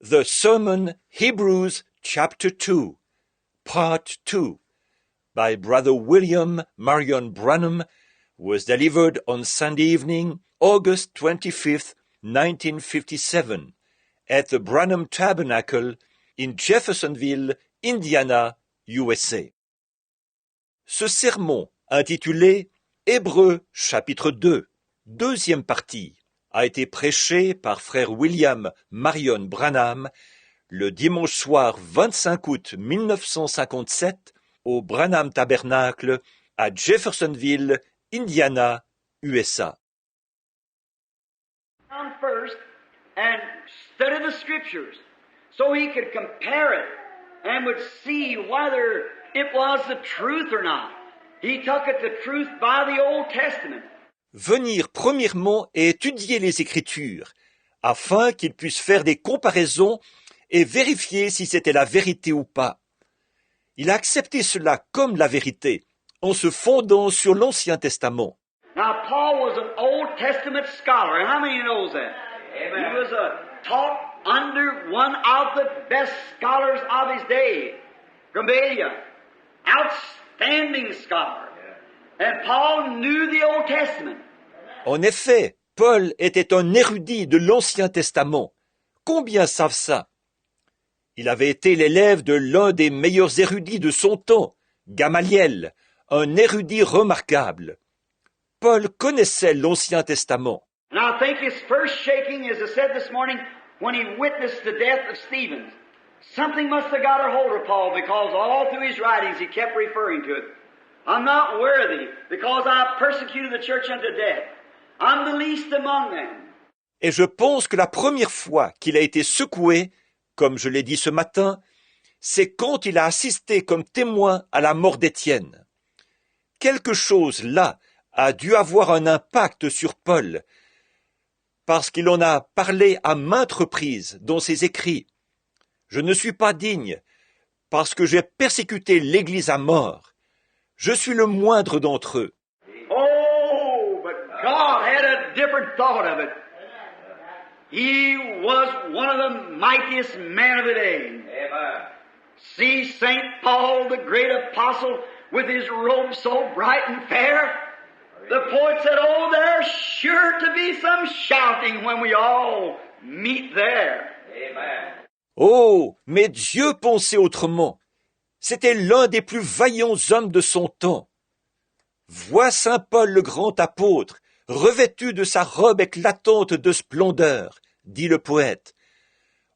The Sermon Hebrews Chapter 2, Part 2, by Brother William Marion Branham, was delivered on Sunday evening, August 25th, 1957, at the Branham Tabernacle in Jeffersonville, Indiana, USA. Ce sermon, intitulé Hébreux chapitre 2, deuxième partie, a été prêché par frère William Marion Branham le dimanche soir 25 août 1957 au Branham Tabernacle à Jeffersonville, Indiana, USA. Down first and study the scriptures so he could compare it and would see whether it was the truth or not. He took it the truth by the Old Testament. Venir premièrement et étudier les Écritures, afin qu'il puisse faire des comparaisons et vérifier si c'était la vérité ou pas. Il a accepté cela comme la vérité, en se fondant sur l'Ancien Testament. Now, Paul was an Old Testament scholar, and how many knows that? Amen. He was taught under one of the best scholars of his day, Gamaliel, outstanding scholar. And Paul knew the Old Testament. En effet, Paul était un érudit de l'Ancien Testament. Combien savent ça? Il avait été l'élève de l'un des meilleurs érudits de son temps, Gamaliel, un érudit remarquable. Paul connaissait l'Ancien Testament. And I think his first shaking, as I said this morning, when he witnessed the death of Stephen, something must have got a hold of Paul because all through his writings he kept referring to it. I'm not worthy because I persecuted the church unto death. I'm the least among them. Et je pense que la première fois qu'il a été secoué, comme je l'ai dit ce matin, c'est quand il a assisté comme témoin à la mort d'Étienne. Quelque chose là a dû avoir un impact sur Paul, parce qu'il en a parlé à maintes reprises dans ses écrits. Je ne suis pas digne, parce que j'ai persécuté l'Église à mort. Je suis le moindre d'entre eux. Oh, but God had a different thought of it. He was one of the mightiest men of the day. Amen. See St. Paul, the great apostle, with his robe so bright and fair. The poet said, oh, there's sure to be some shouting when we all meet there. Amen. Oh, mais Dieu pensait autrement. C'était l'un des plus vaillants hommes de son temps. Vois saint Paul le grand apôtre, revêtu de sa robe éclatante de splendeur, dit le poète.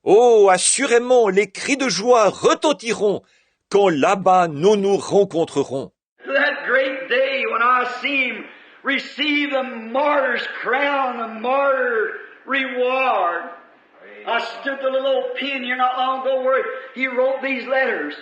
Oh, assurément, les cris de joie retentiront quand là-bas nous nous rencontrerons. That great day when I see him receive the martyr's crown, the martyr reward. I stood the little old pen here not long ago where he wrote these letters.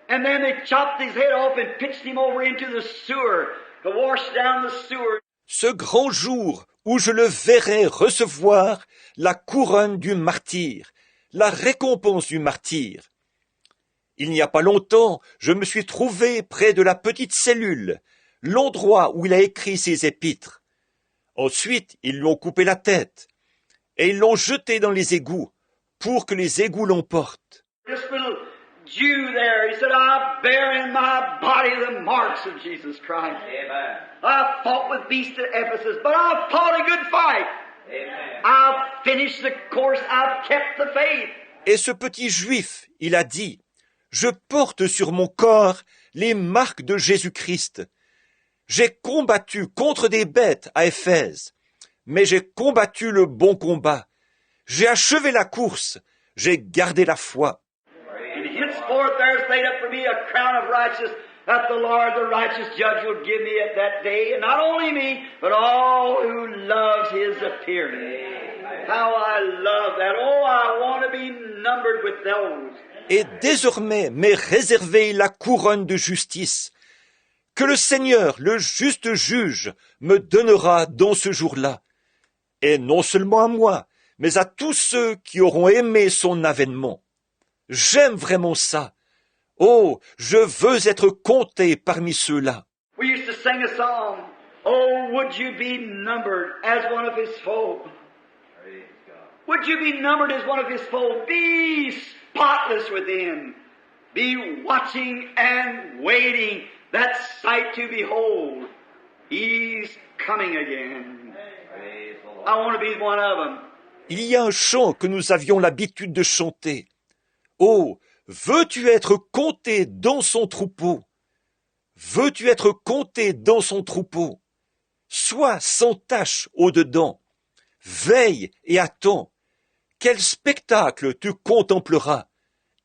And then they chopped his head off and pitched him over into the sewer to wash down the sewer. Ce grand jour où je le verrai recevoir la couronne du martyr, la récompense du martyr. Il n'y a pas longtemps, je me suis trouvé près de la petite cellule, l'endroit où il a écrit ses épîtres. Ensuite, ils lui ont coupé la tête et ils l'ont jeté dans les égouts pour que les égouts l'emportent. This little Jew there, he said, I bear in my body the marks of Jesus Christ. Amen. I fought with beasts at Ephesus, but I fought a good fight. Amen. I've finished the course, I've kept the faith. Et ce petit juif, il a dit, je porte sur mon corps les marques de Jésus-Christ. J'ai combattu contre des bêtes à Éphèse, mais j'ai combattu le bon combat. J'ai achevé la course, j'ai gardé la foi. And henceforth there's laid up for me a crown of righteousness that the Lord, the righteous judge, will give me at that day, and not only me, but all who loves his appearing. How I love that. Oh, I want to be numbered with those. Et désormais m'est réservée la couronne de justice, que le Seigneur, le juste juge, me donnera dans ce jour-là. Et non seulement à moi, mais à tous ceux qui auront aimé son avènement. J'aime vraiment ça. Oh, je veux être compté parmi ceux-là. We used to sing a song, oh, would you be numbered as one of his folk? Would you be numbered as one of his fold? Be spotless within. Be watching and waiting that sight to behold. He's coming again. I want to be one of them. Il y a un chant que nous avions l'habitude de chanter. Oh, veux-tu être compté dans son troupeau? Veux-tu être compté dans son troupeau? Sois sans tache au-dedans. Veille et attends. Quel spectacle tu contempleras.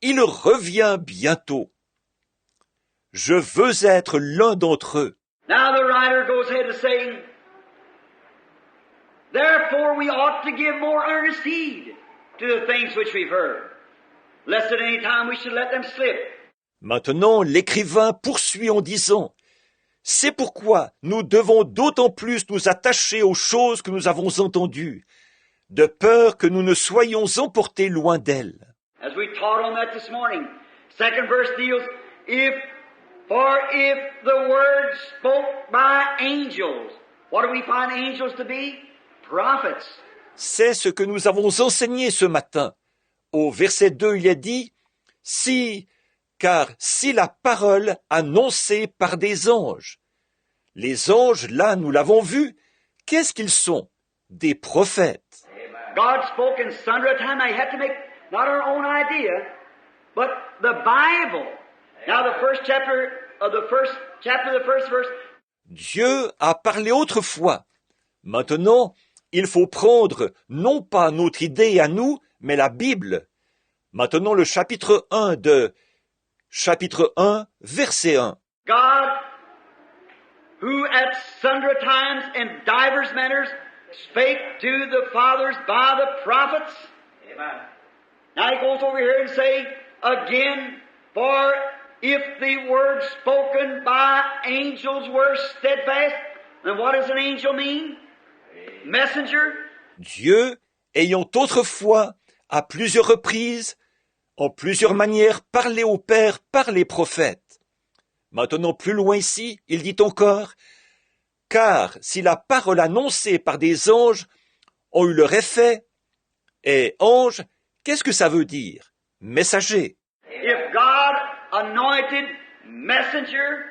Il revient bientôt. Je veux être l'un d'entre eux. Now the writer goes ahead to say, therefore we ought to give more earnest heed to the things which we've heard, lest at any time we should let them slip. Maintenant, l'écrivain poursuit en disant, c'est pourquoi nous devons d'autant plus nous attacher aux choses que nous avons entendues, de peur que nous ne soyons emportés loin d'elles. As we taught on that this morning, second verse deals, if the word spoke by angels, what do we find angels to be? Prophets. C'est ce que nous avons enseigné ce matin. Au verset 2, il est dit, car si la parole annoncée par des anges. Les anges, là, nous l'avons vu, qu'est-ce qu'ils sont? Des prophètes. God spoke in sundry times. Now you have to make not our own idea, but the Bible. Now the first verse. Dieu a parlé autrefois. Maintenant, il faut prendre non pas notre idée à nous, mais la Bible. Maintenant, le chapitre 1, verset 1. God, who at sundry times in divers manners spake to the fathers by the prophets. Amen. Now he goes over here and say again, for if the word spoken by angels were steadfast, then what does an angel mean? Messenger. Dieu, ayant autrefois, à plusieurs reprises, en plusieurs manières, parlé au Père par les prophètes. Maintenant, plus loin ici, il dit encore, car si la parole annoncée par des anges ont eu leur effet, et ange, qu'est-ce que ça veut dire? Messager. If God anointed messenger,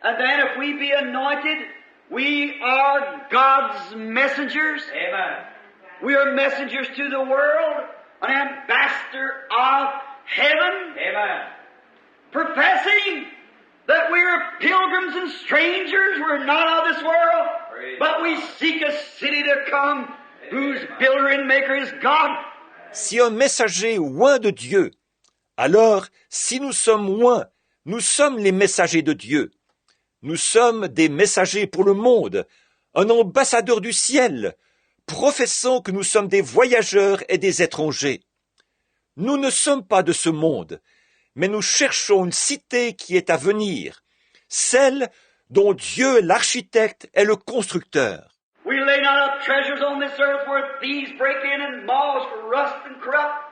and then if we be anointed, we are God's messengers. Amen. We are messengers to the world, an ambassador of heaven. Amen. Professing that we are pilgrims and strangers, we're not of this world, but we seek a city to come, whose builder and maker is God. Si un messager oint de Dieu, alors si nous sommes oints, nous sommes les messagers de Dieu. Nous sommes des messagers pour le monde, un ambassadeur du ciel, professant que nous sommes des voyageurs et des étrangers. Nous ne sommes pas de ce monde, mais nous cherchons une cité qui est à venir, celle dont Dieu, l'architecte, est le constructeur. We lay not up treasures on this earth where thieves break in and moths rust and corrupt,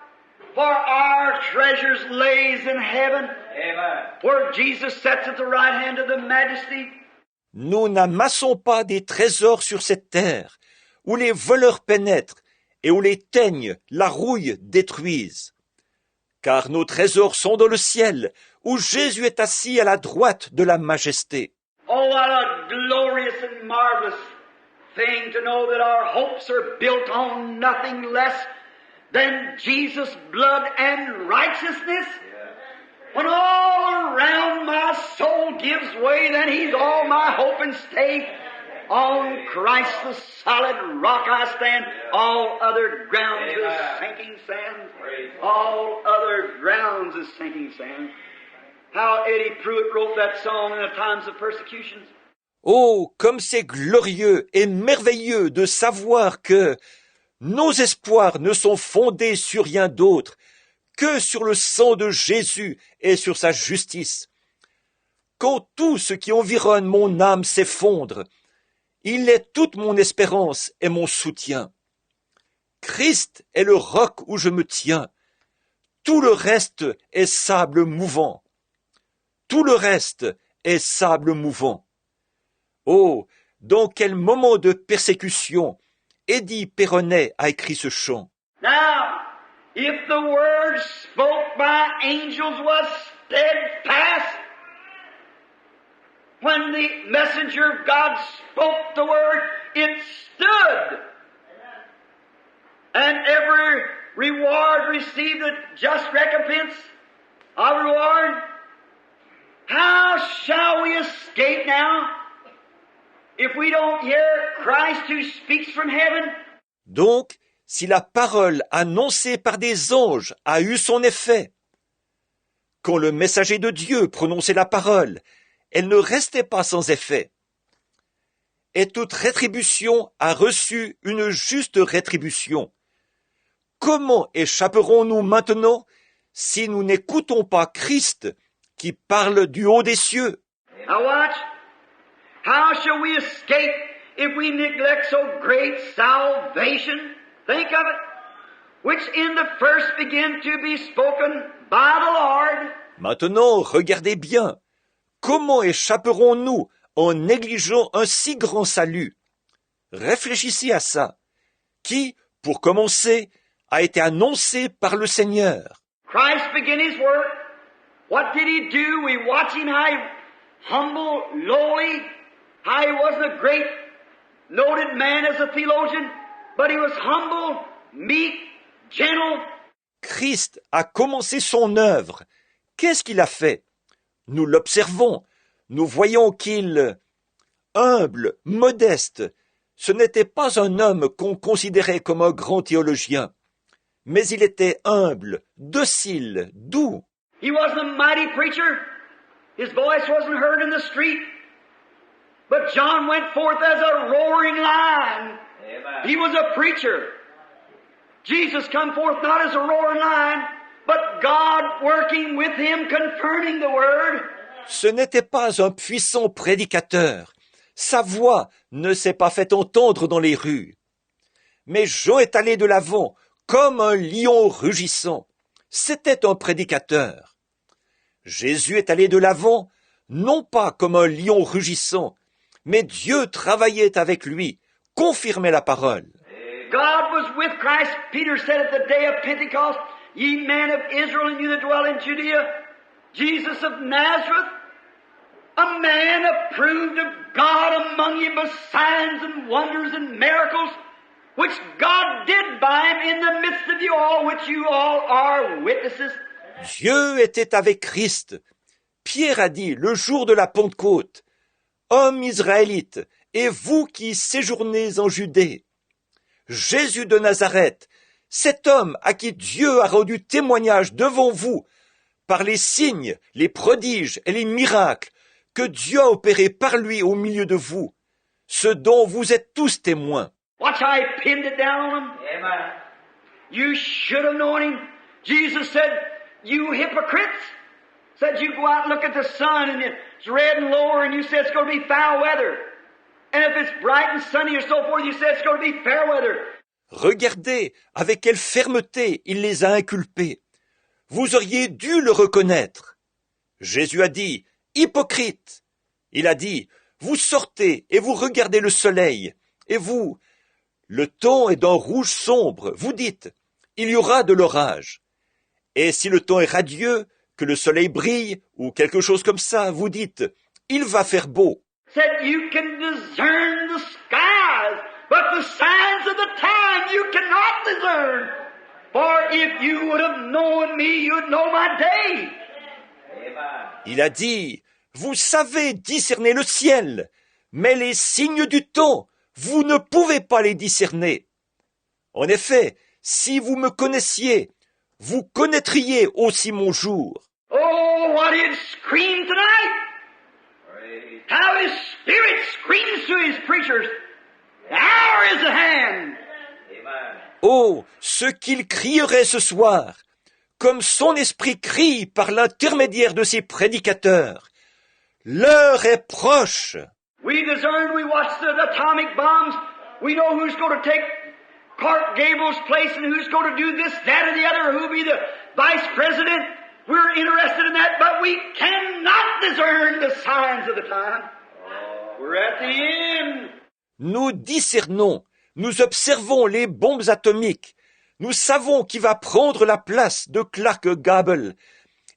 for our treasures lays in heaven, amen, where Jesus sits at the right hand of the Majesty. Nous n'amassons pas des trésors sur cette terre, où les voleurs pénètrent et où les teignes, la rouille détruisent. Car nos trésors sont dans le ciel, où Jésus est assis à la droite de la majesté. Oh, what a glorious and marvelous thing to know that our hopes are built on nothing less than Jesus' blood and righteousness. When all around my soul gives way, then He's all my hope and stay. On Christ the solid rock I stand. All other grounds is sinking sand. All other grounds is sinking sand. How Eddie Pruitt wrote that song in the times of persecutions. Oh, comme c'est glorieux et merveilleux de savoir que nos espoirs ne sont fondés sur rien d'autre que sur le sang de Jésus et sur sa justice. Quand tout ce qui environne mon âme s'effondre, il est toute mon espérance et mon soutien. Christ est le roc où je me tiens. Tout le reste est sable mouvant. Tout le reste est sable mouvant. Oh, dans quel moment de persécution Eddie Perronnet a écrit ce chant. Now, if the word spoke by angels was steadfast, when the messenger of God spoke the word, it stood. And every reward received a just recompense of reward. How shall we escape now if we don't hear Christ who speaks from heaven? Donc, si la parole annoncée par des anges a eu son effet, quand le messager de Dieu prononçait la parole, elle ne restait pas sans effet. Et toute rétribution a reçu une juste rétribution. Comment échapperons-nous maintenant si nous n'écoutons pas Christ qui parle du haut des cieux? Now watch. How shall we escape if we neglect so great salvation? Think of it. Which in the first began to be spoken by the Lord. Maintenant, regardez bien. Comment échapperons-nous en négligeant un si grand salut? Réfléchissez à ça. Qui, pour commencer, a été annoncé par le Seigneur. Christ began His work. What did He do? We watch Him how He humble, lowly, how He wasn't a great, noted man as a theologian, but He was humble, meek, gentle. Christ a commencé son œuvre. Qu'est-ce qu'il a fait? Nous l'observons. Nous voyons qu'il, humble, modeste, ce n'était pas un homme qu'on considérait comme un grand théologien, mais il était humble, docile, doux. He wasn't a mighty preacher. His voice wasn't heard in the street. But John went forth as a roaring lion. Amen. He was a preacher. Jesus come forth not as a roaring lion, but God working with him, confirming the word. Ce n'était pas un puissant prédicateur. Sa voix ne s'est pas fait entendre dans les rues. Mais Jean est allé de l'avant, comme un lion rugissant. C'était un prédicateur. Jésus est allé de l'avant, non pas comme un lion rugissant, mais Dieu travaillait avec lui, confirmait la parole. God was with Christ. Peter said at the day of Pentecost, ye men of Israel and you that dwell in Judea, Jesus of Nazareth, a man approved of God among you by signs and wonders and miracles, which God did by him in the midst of you all, which you all are witnesses. Dieu était avec Christ. Pierre a dit le jour de la Pentecôte, homme israélite, et vous qui séjournez en Judée, Jésus de Nazareth, cet homme à qui Dieu a rendu témoignage devant vous, par les signes, les prodiges et les miracles que Dieu a opérés par lui au milieu de vous, ce dont vous êtes tous témoins. Watch how he pinned it down on them. Amen. You should have known him. Jesus said, you hypocrites, said you go out and look at the sun and it's red and lower and you said it's going to be foul weather. And if it's bright and sunny or so forth, you said it's going to be fair weather. Regardez avec quelle fermeté il les a inculpés. Vous auriez dû le reconnaître. Jésus a dit, hypocrite. Il a dit, vous sortez et vous regardez le soleil. Et vous, le temps est d'un rouge sombre. Vous dites, il y aura de l'orage. Et si le temps est radieux, que le soleil brille, ou quelque chose comme ça, vous dites, il va faire beau. Said you can discern the skies, but the signs of the time you cannot discern. For if you would have known me, you'd know my day. Il a dit, vous savez discerner le ciel, mais les signes du temps, vous ne pouvez pas les discerner. En effet, si vous me connaissiez, vous connaîtriez aussi mon jour. Oh, what it screamed tonight! How his spirit screams to his preachers. The hour is at hand. Oh, ce qu'il crierait ce soir, comme son esprit crie par l'intermédiaire de ses prédicateurs. L'heure est proche. We discern, we watch the atomic bombs. We know who's going to take Clark Gable's place and who's going to do this, that, or the other, who'll be the vice president. We're interested in that, but we cannot discern the signs of the time. We're at the end. Nous discernons, nous observons les bombes atomiques, Nous savons qui va prendre la place de Clark Gable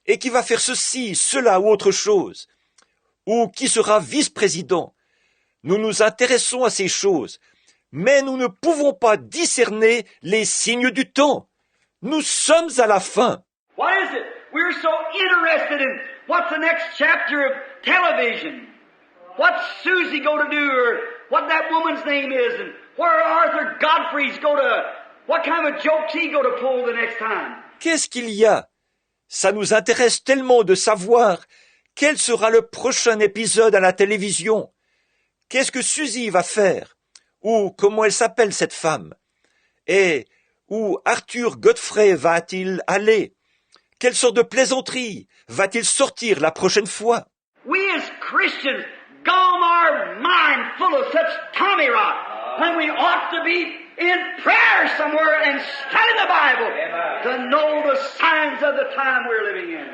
et qui va faire ceci, cela ou autre chose, ou qui sera vice-président. Nous nous intéressons à ces choses, mais nous ne pouvons pas discerner les signes du temps. Nous sommes à la fin. What is it? We're so interested in what's the next chapter of television. What's Susie going to do, or what that woman's name is, and where Arthur Godfrey's going to, what kind of a joke's he going to pull the next time? Qu'est-ce qu'il y a? Ça nous intéresse tellement de savoir quel sera le prochain épisode à la télévision. Qu'est-ce que Suzy va faire? Ou comment elle s'appelle cette femme? Et où Arthur Godfrey va-t-il aller? Quelle sorte de plaisanterie va-t-il sortir la prochaine fois? We as Christians gone our mind full of such tommy rot when we ought to be in prayer somewhere and study the Bible to know the signs of the time we're living in.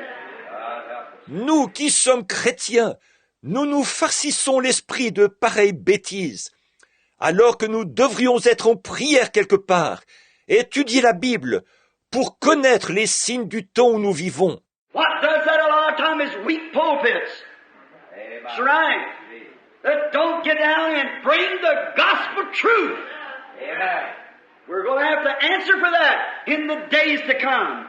Nous qui sommes chrétiens, nous nous farcissons l'esprit de pareilles bêtises, alors que nous devrions être en prière quelque part, et étudier la Bible pour connaître les signes du temps où nous vivons. What does that a lot of time is weak pulpits. That's right. That don't get down and bring the gospel truth. We're going to have to answer for that in the days to come.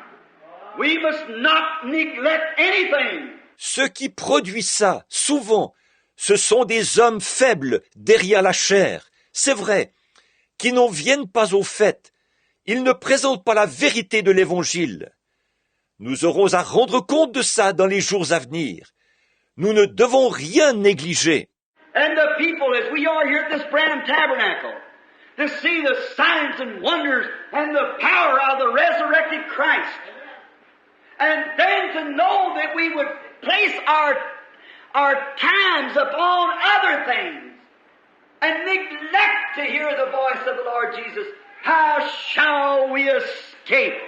We must not neglect anything. Ce qui produit ça, souvent, ce sont des hommes faibles derrière la chair, c'est vrai, qui n'en viennent pas au fait. Ils ne présentent pas la vérité de l'Évangile. Nous aurons à rendre compte de ça dans les jours à venir. Nous ne devons rien négliger. And the people, as we are here at this Branham Tabernacle, to see the signs and wonders and the power of the resurrected Christ, and then to know that we would place our times upon other things and neglect to hear the voice of the Lord Jesus, how shall we escape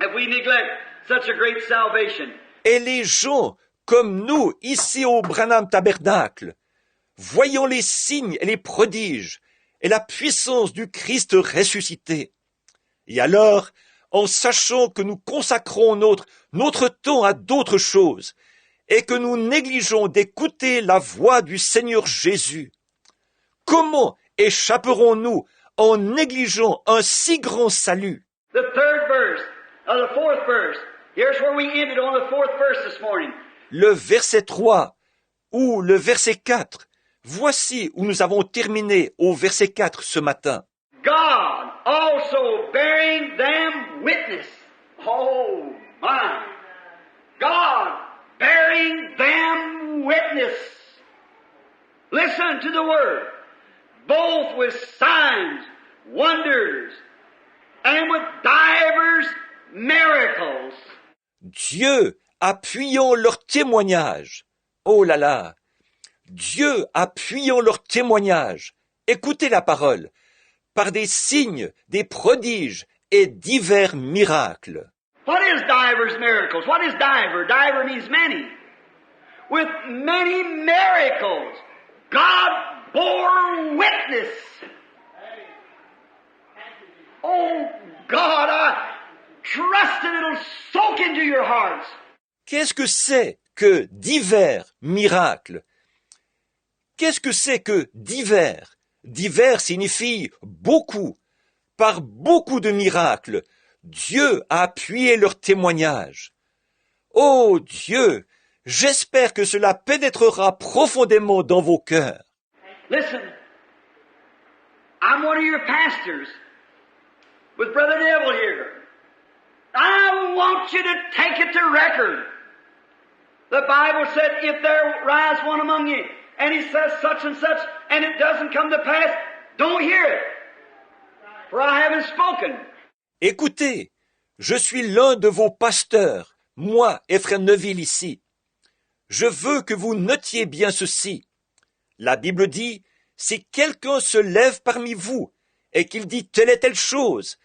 if we neglect such a great salvation? Et les gens, comme nous, ici au Branham Tabernacle, voyant les signes et les prodiges et la puissance du Christ ressuscité. Et alors, en sachant que nous consacrons notre temps à d'autres choses et que nous négligeons d'écouter la voix du Seigneur Jésus, comment échapperons-nous en négligeant un si grand salut? The third verse, the fourth verse. Here's where we ended on the fourth verse this morning. Le verset 3 ou le verset 4. Voici où nous avons terminé au verset 4 ce matin. God also bearing them witness. Oh my. God bearing them witness. Listen to the word. Both with signs, wonders, and with divers miracles. Dieu appuyant leur témoignage. Oh là là! Dieu appuyant leur témoignage. Écoutez la parole. Par des signes, des prodiges et divers miracles. What is divers miracles? What is diver? Diver means many. With many miracles, God bore witness. Oh God, I trust that it'll soak into your hearts. Qu'est-ce que c'est que divers miracles? Qu'est-ce que c'est que divers? Divers signifie beaucoup. Par beaucoup de miracles, Dieu a appuyé leur témoignage. Oh Dieu, j'espère que cela pénétrera profondément dans vos cœurs. Listen, I'm one of your pastors with Brother Neville here. I want you to take it to record. The Bible said, if there rise one among you, and he says such and such, and it doesn't come to pass, don't hear it, for I haven't spoken. Écoutez, je suis l'un de vos pasteurs, moi et frère Neville ici. Je veux que vous notiez bien ceci. La Bible dit, si quelqu'un se lève parmi vous, et qu'il dit telle et telle chose,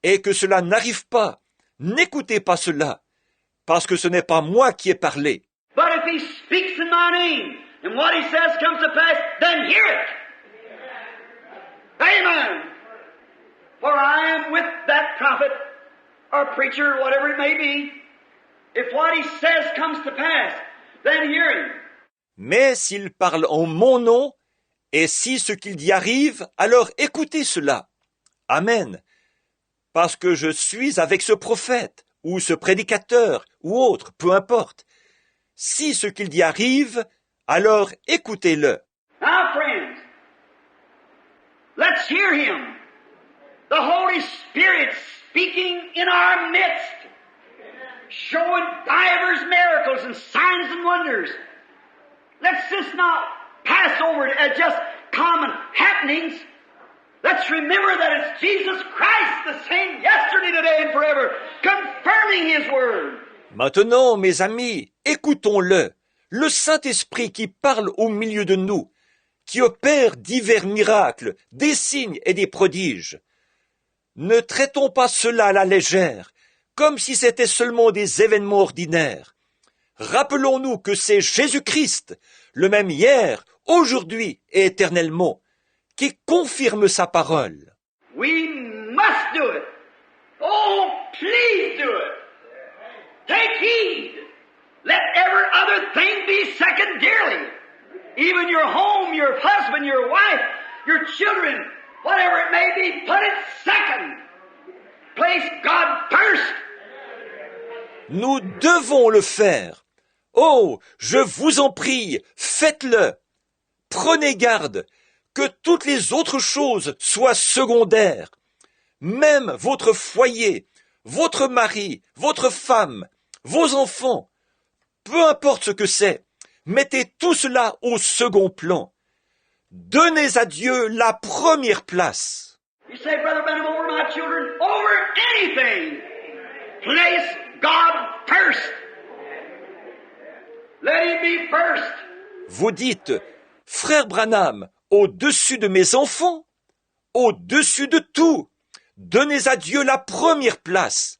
et que cela n'arrive pas, n'écoutez pas cela, parce que ce n'est pas moi qui ai parlé. But if he speaks in my name, and what he says comes to pass, then hear it. Amen. For I am with that prophet, or preacher, whatever it may be. If what he says comes to pass, then hear him. Mais s'il parle en mon nom, et si ce qu'il dit arrive, alors écoutez cela. Amen. Parce que je suis avec ce prophète, ou ce prédicateur, ou autre, peu importe. Si ce qu'il dit arrive, alors écoutez-le. Now, friends, let's hear him. The Holy Spirit speaking in our midst, showing divers miracles and signs and wonders. Let's just not pass over it as just common happenings. Let's remember that it's Jesus Christ, the same yesterday, today, and forever, confirming His Word. Maintenant, mes amis, écoutons-le, le Saint-Esprit qui parle au milieu de nous, qui opère divers miracles, des signes et des prodiges. Ne traitons pas cela à la légère, comme si c'était seulement des événements ordinaires. Rappelons-nous que c'est Jésus-Christ, le même hier, aujourd'hui et éternellement, qui confirme sa parole. We must do it. Oh, please do it. Take heed. Let every other thing be secondary. Even your home, your husband, your wife, your children, whatever it may be, put it second. Place God first. Nous devons le faire. Oh, je vous en prie, faites-le. Prenez garde que toutes les autres choses soient secondaires. Même votre foyer, votre mari, votre femme, vos enfants, peu importe ce que c'est, mettez tout cela au second plan. Donnez à Dieu la première place. You say, Brother Branham, over my children, over anything. Place God first. Let Him be first. Vous dites, Frère Branham, au-dessus de mes enfants, au-dessus de tout, donnez à Dieu la première place.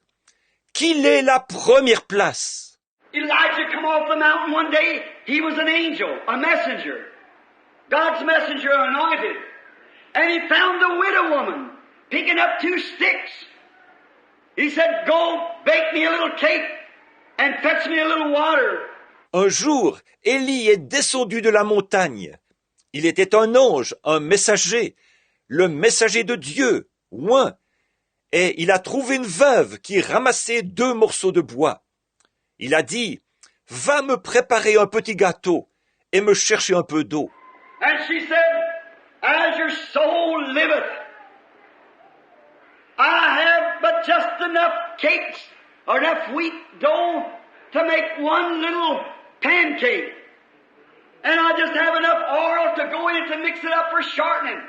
Qu'il ait la première place. Elijah come off the mountain one day. He was an angel, a messenger. God's messenger anointed. And he found the widow woman picking up 2 sticks. He said, go bake me a little cake and fetch me a little water. Un jour, Élie est descendu de la montagne. Il était un ange, un messager, le messager de Dieu, oint, et il a trouvé une veuve qui ramassait 2 morceaux de bois. Il a dit, va me préparer un petit gâteau et me chercher un peu d'eau. And she said, as your soul liveth, I have but just enough cakes or enough wheat dough to make one little pancake. And I just have enough oil to go in it to mix it up for shortening.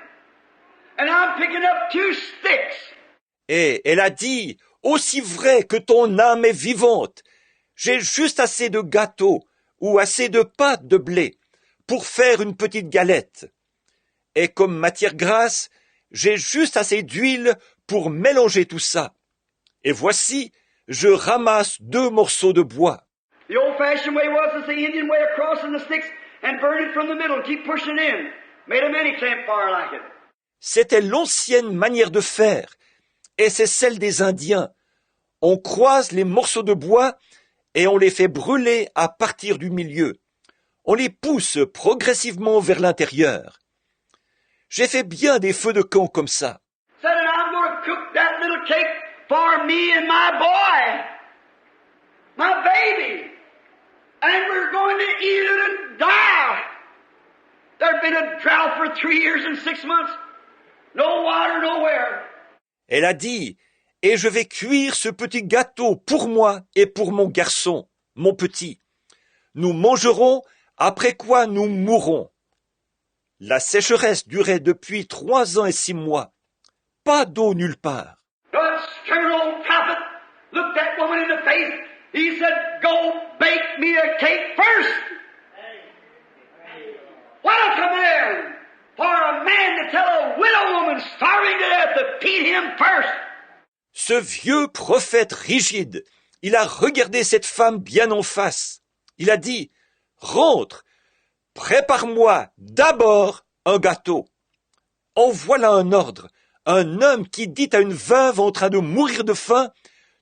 And I'm picking up 2 sticks. Et elle a dit, aussi vrai que ton âme est vivante, j'ai juste assez de gâteau ou assez de pâte de blé pour faire une petite galette. Et comme matière grasse, j'ai juste assez d'huile pour mélanger tout ça. Et voici, je ramasse 2 morceaux de bois. The old-fashioned way was it's the Indian way of crossing the sticks and burn it from the middle and keep pushing in. Made a mini campfire like it. C'était l'ancienne manière de faire, et c'est celle des Indiens. On croise les morceaux de bois et on les fait brûler à partir du milieu. On les pousse progressivement vers l'intérieur. J'ai fait bien des feux de camp comme ça. Said, and I'm going to cook that little cake for me and my boy, my baby, and we're going to eat it and die. There'd been a drought for 3 years and 6 months. No water nowhere. Elle a dit, et je vais cuire ce petit gâteau pour moi et pour mon garçon, mon petit. Nous mangerons, après quoi nous mourrons. La sécheresse durait depuis 3 ans et 6 mois. Pas d'eau nulle part. The stern old prophet looked that woman in the face. He said, go bake me a cake first. What a command for a man to tell a widow woman starving to death to feed him first. Ce vieux prophète rigide, il a regardé cette femme bien en face. Il a dit, rentre, prépare-moi d'abord un gâteau. En voilà un ordre, un homme qui dit à une veuve en train de mourir de faim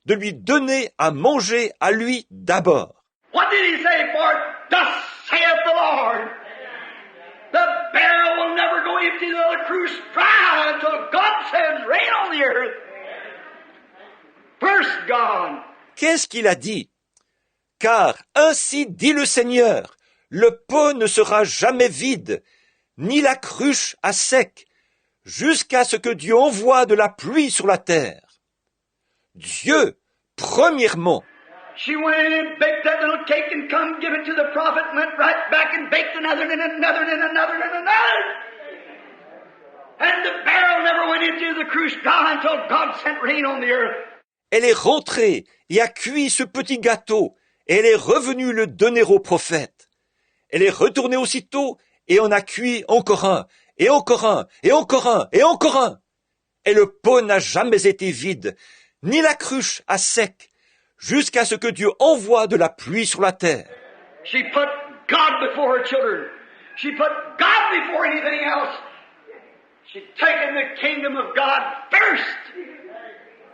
de lui donner à manger à lui d'abord. What did he say? For thus saith the Lord, the barrel will never go empty, nor the cruse dry until God sends rain on the earth. First God. Qu'est-ce qu'il a dit? Car ainsi dit le Seigneur, le pot ne sera jamais vide, ni la cruche à sec, jusqu'à ce que Dieu envoie de la pluie sur la terre. Dieu, premièrement. She went in and baked that little cake and come give it to the prophet, went right back and baked another and another and another and another. And the barrel never went into the cruise dry until God sent rain on the earth. Elle est rentrée et a cuit ce petit gâteau, et elle est revenue le donner au prophète. Elle est retournée aussitôt et en a cuit encore un, et encore un, et encore un, et encore un. Et le pot n'a jamais été vide, ni la cruche à sec, jusqu'à ce que Dieu envoie de la pluie sur la terre. She put God before her children. She put God before anything else. She'd taken the kingdom of God first.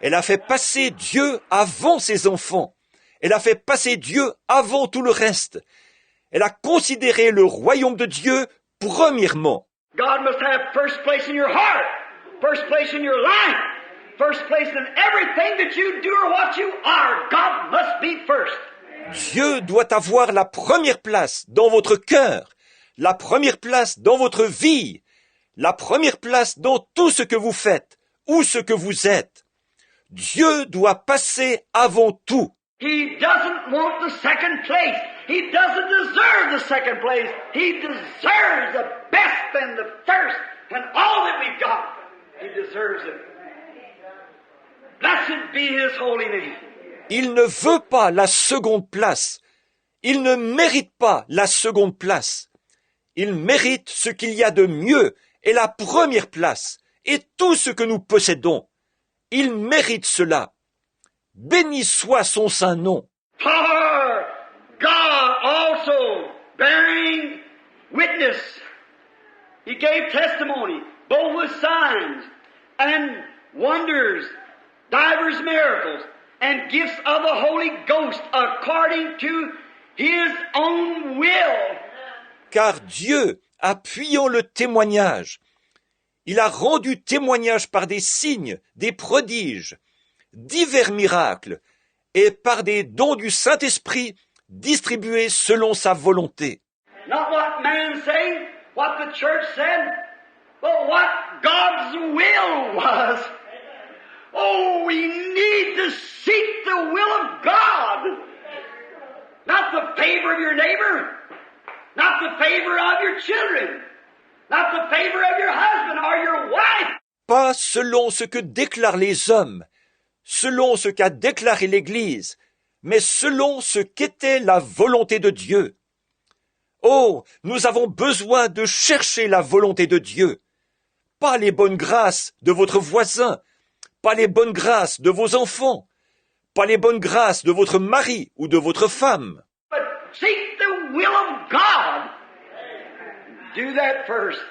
Elle a fait passer Dieu avant ses enfants. Elle a fait passer Dieu avant tout le reste. Elle a considéré le royaume de Dieu premièrement. God must have first place in your heart, first place in your life, first place in everything that you do or what you are. God must be first. Dieu doit avoir la première place dans votre cœur, la première place dans votre vie, la première place dans tout ce que vous faites ou ce que vous êtes. Dieu doit passer avant tout. He doesn't want the second place. He doesn't deserve the second place. He deserves the best and the first and all that we've got. He deserves it. Blessed be His holy name. Il ne veut pas la seconde place. Il ne mérite pas la seconde place. Il mérite ce qu'il y a de mieux et la première place et tout ce que nous possédons. Il mérite cela. Béni soit son saint nom. For God also bearing witness. He gave testimony, both with signs and wonders, divers miracles, and gifts of the Holy Ghost according to His own will. Car Dieu, appuyant le témoignage, il a rendu témoignage par des signes, des prodiges, divers miracles, et par des dons du Saint-Esprit distribués selon sa volonté. Not what man say, what the church said, but what God's will was. Oh, we need to seek the will of God. Not the favor of your neighbor, not the favor of your children, not the favor of your husband or your wife. Pas selon ce que déclarent les hommes, selon ce qu'a déclaré l'Église, mais selon ce qu'était la volonté de Dieu. Oh, nous avons besoin de chercher la volonté de Dieu, pas les bonnes grâces de votre voisin, pas les bonnes grâces de vos enfants, pas les bonnes grâces de votre mari ou de votre femme. But seek the will of God. Do that first.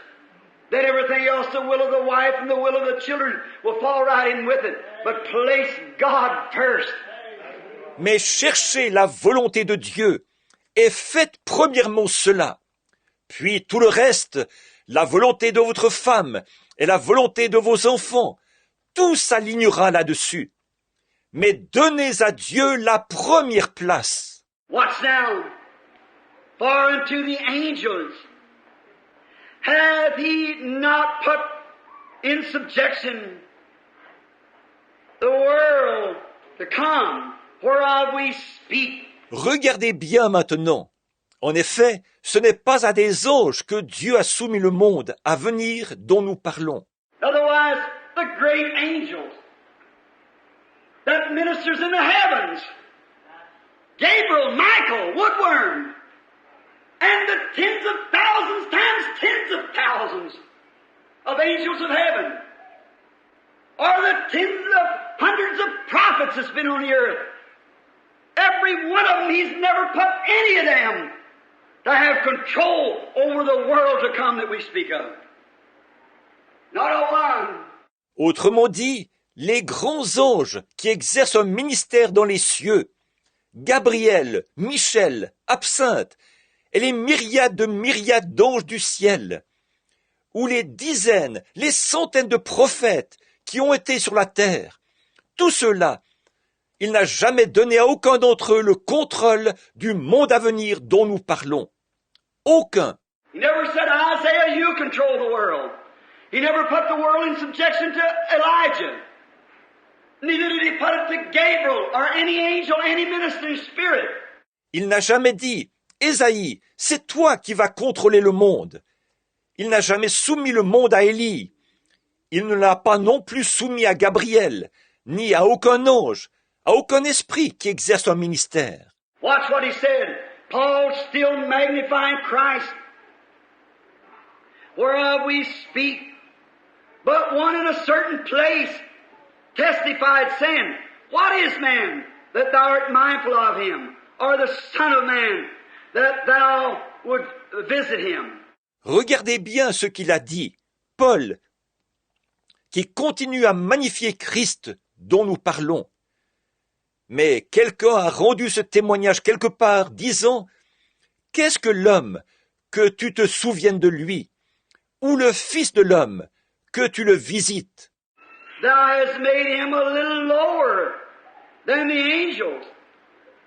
Then everything else, the will of the wife and the will of the children, will fall right in with it. But place God first. Mais cherchez la volonté de Dieu et faites premièrement cela. Puis tout le reste, la volonté de votre femme et la volonté de vos enfants, tout s'alignera là-dessus. Mais donnez à Dieu la première place. Watch now. For unto the angels hath He not put in subjection the world to come, whereof we speak. Regardez bien maintenant. En effet, ce n'est pas à des anges que Dieu a soumis le monde à venir dont nous parlons. Otherwise, the great angels that ministers in the heavens, Gabriel, Michael, Woodworm, and the tens of thousands times tens of thousands of angels of heaven, or the tens of hundreds of prophets that's been on the earth. Every one of them, He's never put any of them to have control over the world to come that we speak of. Not a one. Autrement dit, les grands anges qui exercent un ministère dans les cieux, Gabriel, Michel, Absinthe, et les myriades de myriades d'anges du ciel, ou les dizaines, les centaines de prophètes qui ont été sur la terre, tout cela, il n'a jamais donné à aucun d'entre eux le contrôle du monde à venir dont nous parlons. Aucun. He never said, Isaiah, you control the world. He never put the world in subjection to Elijah. Neither did he put it to Gabriel or any angel, any ministering spirit. Il n'a jamais dit, Ésaïe, c'est toi qui vas contrôler le monde. Il n'a jamais soumis le monde à Élie. Il ne l'a pas non plus soumis à Gabriel, ni à aucun ange, à aucun esprit qui exerce un ministère. Watch what he said. Paul still magnifying Christ, whereof we speak, but one in a certain place testified, saying, What is man, that thou art mindful of him, or the Son of Man, that thou would visit him? Regardez bien ce qu'il a dit, Paul, qui continue à magnifier Christ dont nous parlons. Mais quelqu'un a rendu ce témoignage quelque part, disant, Qu'est-ce que l'homme, que tu te souviennes de lui, ou le Fils de l'homme, que tu le visites? Thou hast made him a little lower than the angels.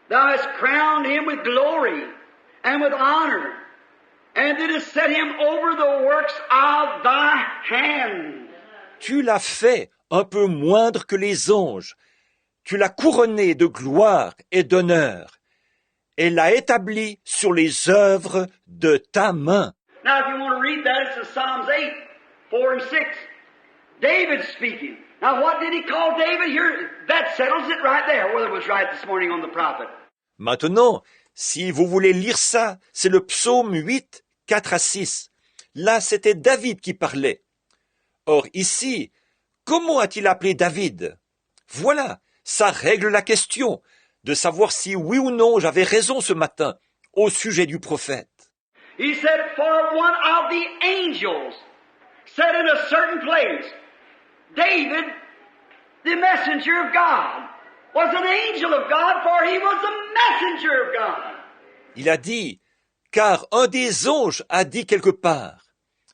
Thou hast crowned him with glory and with honor, and didst set him over the works of thy hands. Tu l'as fait un peu moindre que les anges. Tu l'as couronné de gloire et d'honneur, et l'as établi sur les œuvres de ta main. Now, if you want to read that, it's in Psalms 8, 4 and 6. David speaking. Now, what did he call David? Here, that settles it right there, whether it was right this morning on the prophet. Maintenant, si vous voulez lire ça, c'est le psaume 8, 4 à 6. Là, c'était David qui parlait. Or, ici, comment a-t-il appelé David? Voilà, ça règle la question de savoir si oui ou non j'avais raison ce matin au sujet du prophète. He said, For one of the angels said in a certain place, David, the messenger of God, was an angel of God, for he was a messenger of God. Il a dit, car un des anges a dit quelque part,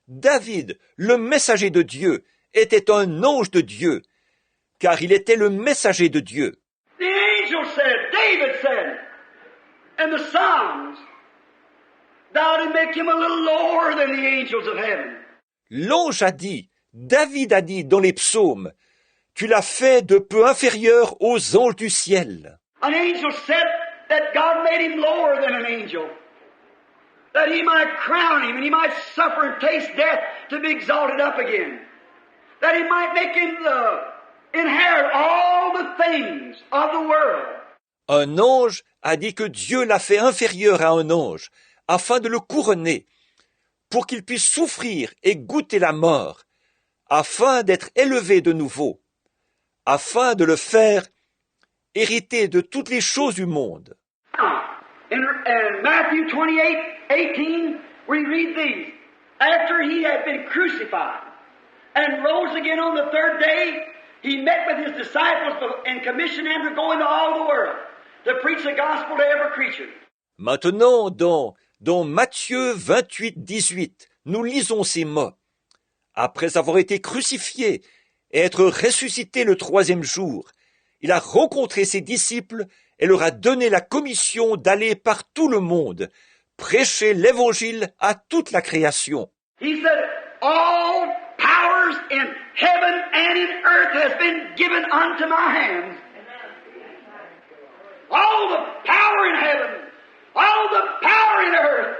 David, le messager de Dieu, était un ange de Dieu, car il était le messager de Dieu. The angel said, David said, in the Psalms, Thou did make him a little lower than the angels of heaven. L'ange a dit, David a dit dans les psaumes, tu l'as fait de peu inférieur aux anges du ciel. An angel said that God made him lower than an angel, that he might crown him and he might suffer and taste death to be exalted up again, that he might make him inherit all the things of the world. Un ange a dit que Dieu l'a fait inférieur à un ange, afin de le couronner, pour qu'il puisse souffrir et goûter la mort, afin d'être élevé de nouveau, afin de le faire hériter de toutes les choses du monde. In Matthew 28, 18, we read these. After he had been crucified and rose again on the third day, he met with his disciples and commissioned them to go into all the world, to preach the gospel to every creature. Maintenant, dans Matthieu 28, 18, nous lisons ces mots. Après avoir été crucifié et être ressuscité le troisième jour, il a rencontré ses disciples et leur a donné la commission d'aller par tout le monde, prêcher l'évangile à toute la création. He said, all powers in heaven and in earth has been given unto my hands. All the power in heaven, all the power in earth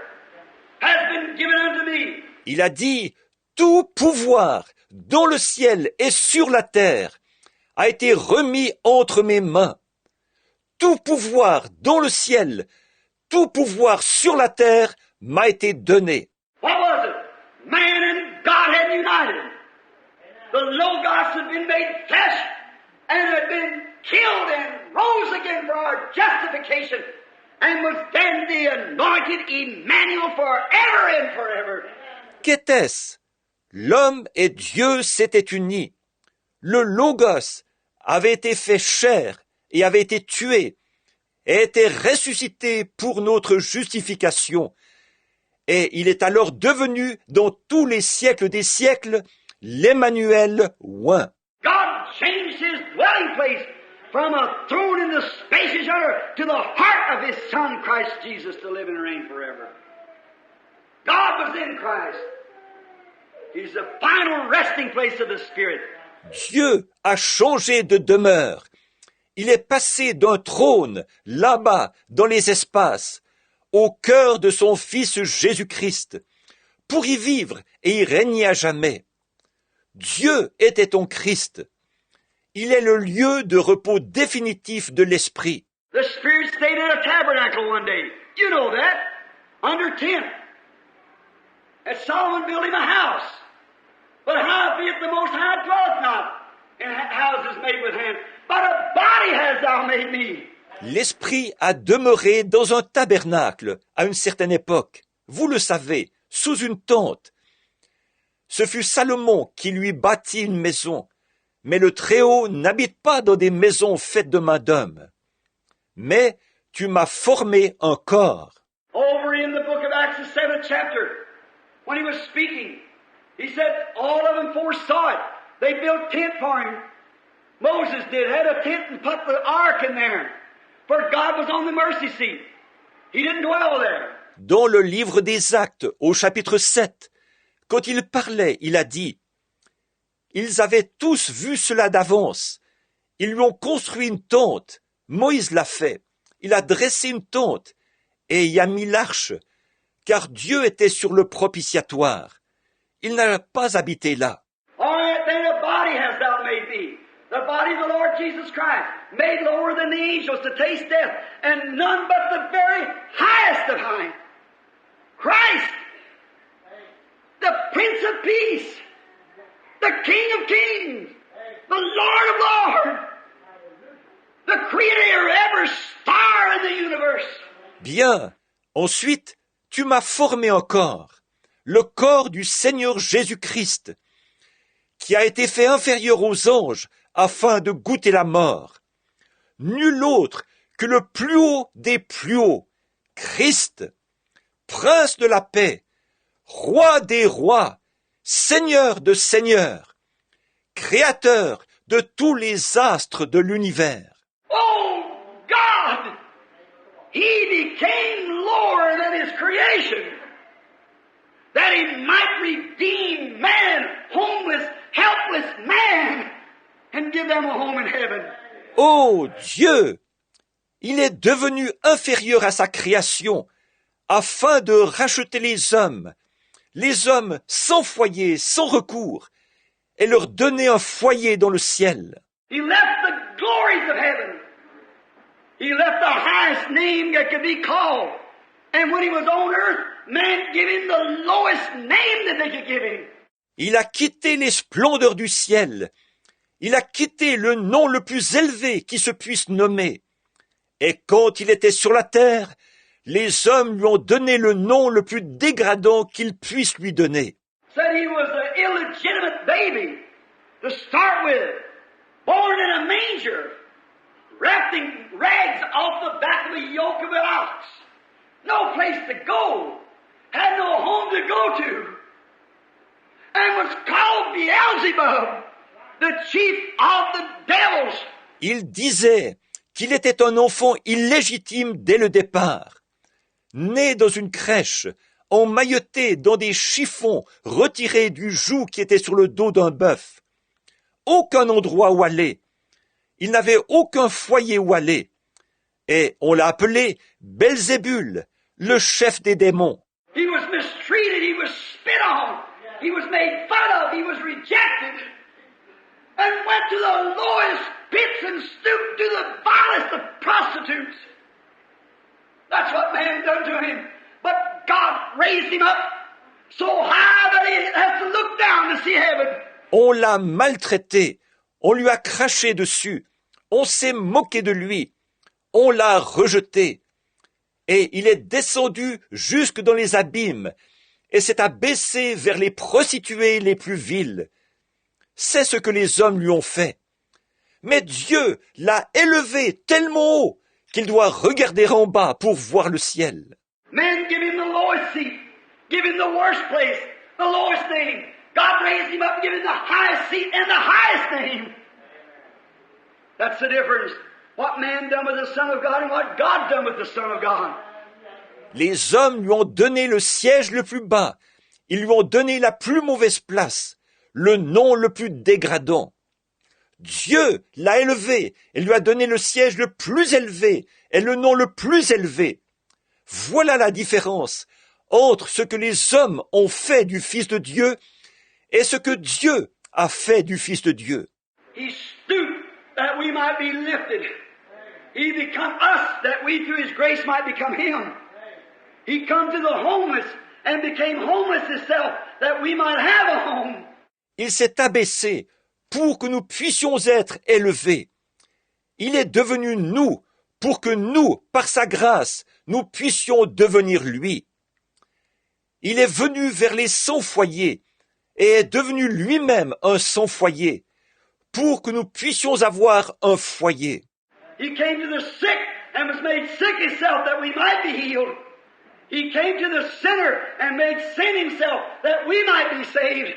has been given unto me. Il a dit, tout pouvoir dans le ciel et sur la terre a été remis entre mes mains. Tout pouvoir dans le ciel, tout pouvoir sur la terre m'a été donné. What was it? Man and God had united. The Logos had been made flesh and had been killed and rose again for our justification and was then the anointed Emmanuel forever and forever. Qu'était-ce? L'homme et Dieu s'étaient unis. Le Logos avait été fait chair et avait été tué, et était ressuscité pour notre justification. Et il est alors devenu, dans tous les siècles des siècles, l'Emmanuel oint. God changed his dwelling place from a throne in the spacious earth to the heart of his Son, Christ Jesus, to live and reign forever. God was in Christ. He's the final resting place of the Spirit. Dieu a changé de demeure. Il est passé d'un trône, là-bas, dans les espaces, au cœur de son Fils Jésus-Christ, pour y vivre et y régner à jamais. Dieu était ton Christ. Il est le lieu de repos définitif de l'Esprit. The Spirit stayed in a tabernacle one day. You know that. Under tent. And Solomon built him a house. But howbeit the Most High dwelleth not in houses made with hands. But a body hast thou made me. L'Esprit a demeuré dans un tabernacle à une certaine époque. Vous le savez, sous une tente. Ce fut Salomon qui lui bâtit une maison. Mais le Très-Haut n'habite pas dans des maisons faites de main d'homme. Mais tu m'as formé un corps. Over in the book of Acts, the 7th chapter, when he was speaking, he said all of them foresaw it. They built tent for him. Moses had a tent and put the ark in there. For God was on the mercy seat. He didn't dwell there. Dans le livre des Actes, au chapitre 7, quand il parlait, il a dit « Ils avaient tous vu cela d'avance. Ils lui ont construit une tente. Moïse l'a fait. Il a dressé une tente et y a mis l'arche, car Dieu était sur le propitiatoire. Il n'a pas habité là. » All right, then a body hast thou made me. The body of the Lord Jesus Christ, made lower than the angels to taste death, and none but the very highest of high. Christ, the Prince of Peace, the King of Kings, the Lord of Lords, the Creator of every star in the universe. Bien. Ensuite, tu m'as formé un corps, le corps du Seigneur Jésus-Christ, qui a été fait inférieur aux anges afin de goûter la mort. Nul autre que le plus haut des plus hauts, Christ, Prince de la paix, Roi des rois, Seigneur de seigneurs, Créateur de tous les astres de l'univers. Oh God! He became lower than His creation, that He might redeem man, homeless, helpless man, and give them a home in heaven. Ô Dieu! Il est devenu inférieur à sa création, afin de racheter les hommes sans foyer, sans recours, et leur donner un foyer dans le ciel. He left the glories of heaven. He left the highest name that could be called. And when He was on earth, man gave Him the lowest name that they could give Him. Il a quitté les splendeurs du ciel. Il a quitté le nom le plus élevé qui se puisse nommer. Et quand il était sur la terre, les hommes lui ont donné le nom le plus dégradant qu'ils puissent lui donner. Said he was an illegitimate baby to start with, born in a manger, wrapped in rags off the back of a yoke of an ox. No place to go, had no home to go to, and was called Beelzebub, the chief of the devils. Il disait qu'il était un enfant illégitime dès le départ, né dans une crèche, emmailloté dans des chiffons retirés du joug qui était sur le dos d'un bœuf. Aucun endroit où aller. Il n'avait aucun foyer où aller. Et on l'a appelé Belzébul, le chef des démons. He was mistreated, he was spit on, he was made fun of, he was rejected, and went to the lowest pits and stooped to the vilest of prostitutes. That's what man done to him. But God raised him up so high that he has to look down to see heaven. On l'a maltraité, on lui a craché dessus, on s'est moqué de lui, on l'a rejeté. Et il est descendu jusque dans les abîmes, et s'est abaissé vers les prostituées les plus viles. c'est ce que les hommes lui ont fait. Mais Dieu l'a élevé tellement haut qu'il doit regarder en bas pour voir le ciel. Men give him the lowest seat, give him the worst place, the lowest name. God raised him up and gave him the highest seat and the highest name. That's the difference. What man done with the Son of God and what God done with the Son of God. Les hommes lui ont donné le siège le plus bas. Ils lui ont donné la plus mauvaise place, le nom le plus dégradant. Dieu l'a élevé et lui a donné le siège le plus élevé et le nom le plus élevé. Voilà la différence entre ce que les hommes ont fait du Fils de Dieu et ce que Dieu a fait du Fils de Dieu. He stooped that we might be lifted. He become us that we through His grace might become Him. He come to the homeless and became homeless Himself that we might have a home. Il s'est abaissé pour que nous puissions être élevés. Il est devenu nous pour que nous, par sa grâce, nous puissions devenir lui. Il est venu vers les sans-foyers et est devenu lui-même un sans-foyer pour que nous puissions avoir un foyer. He came to the sick and was made sick Himself that we might be healed. He came to the sinner and made sin Himself that we might be saved.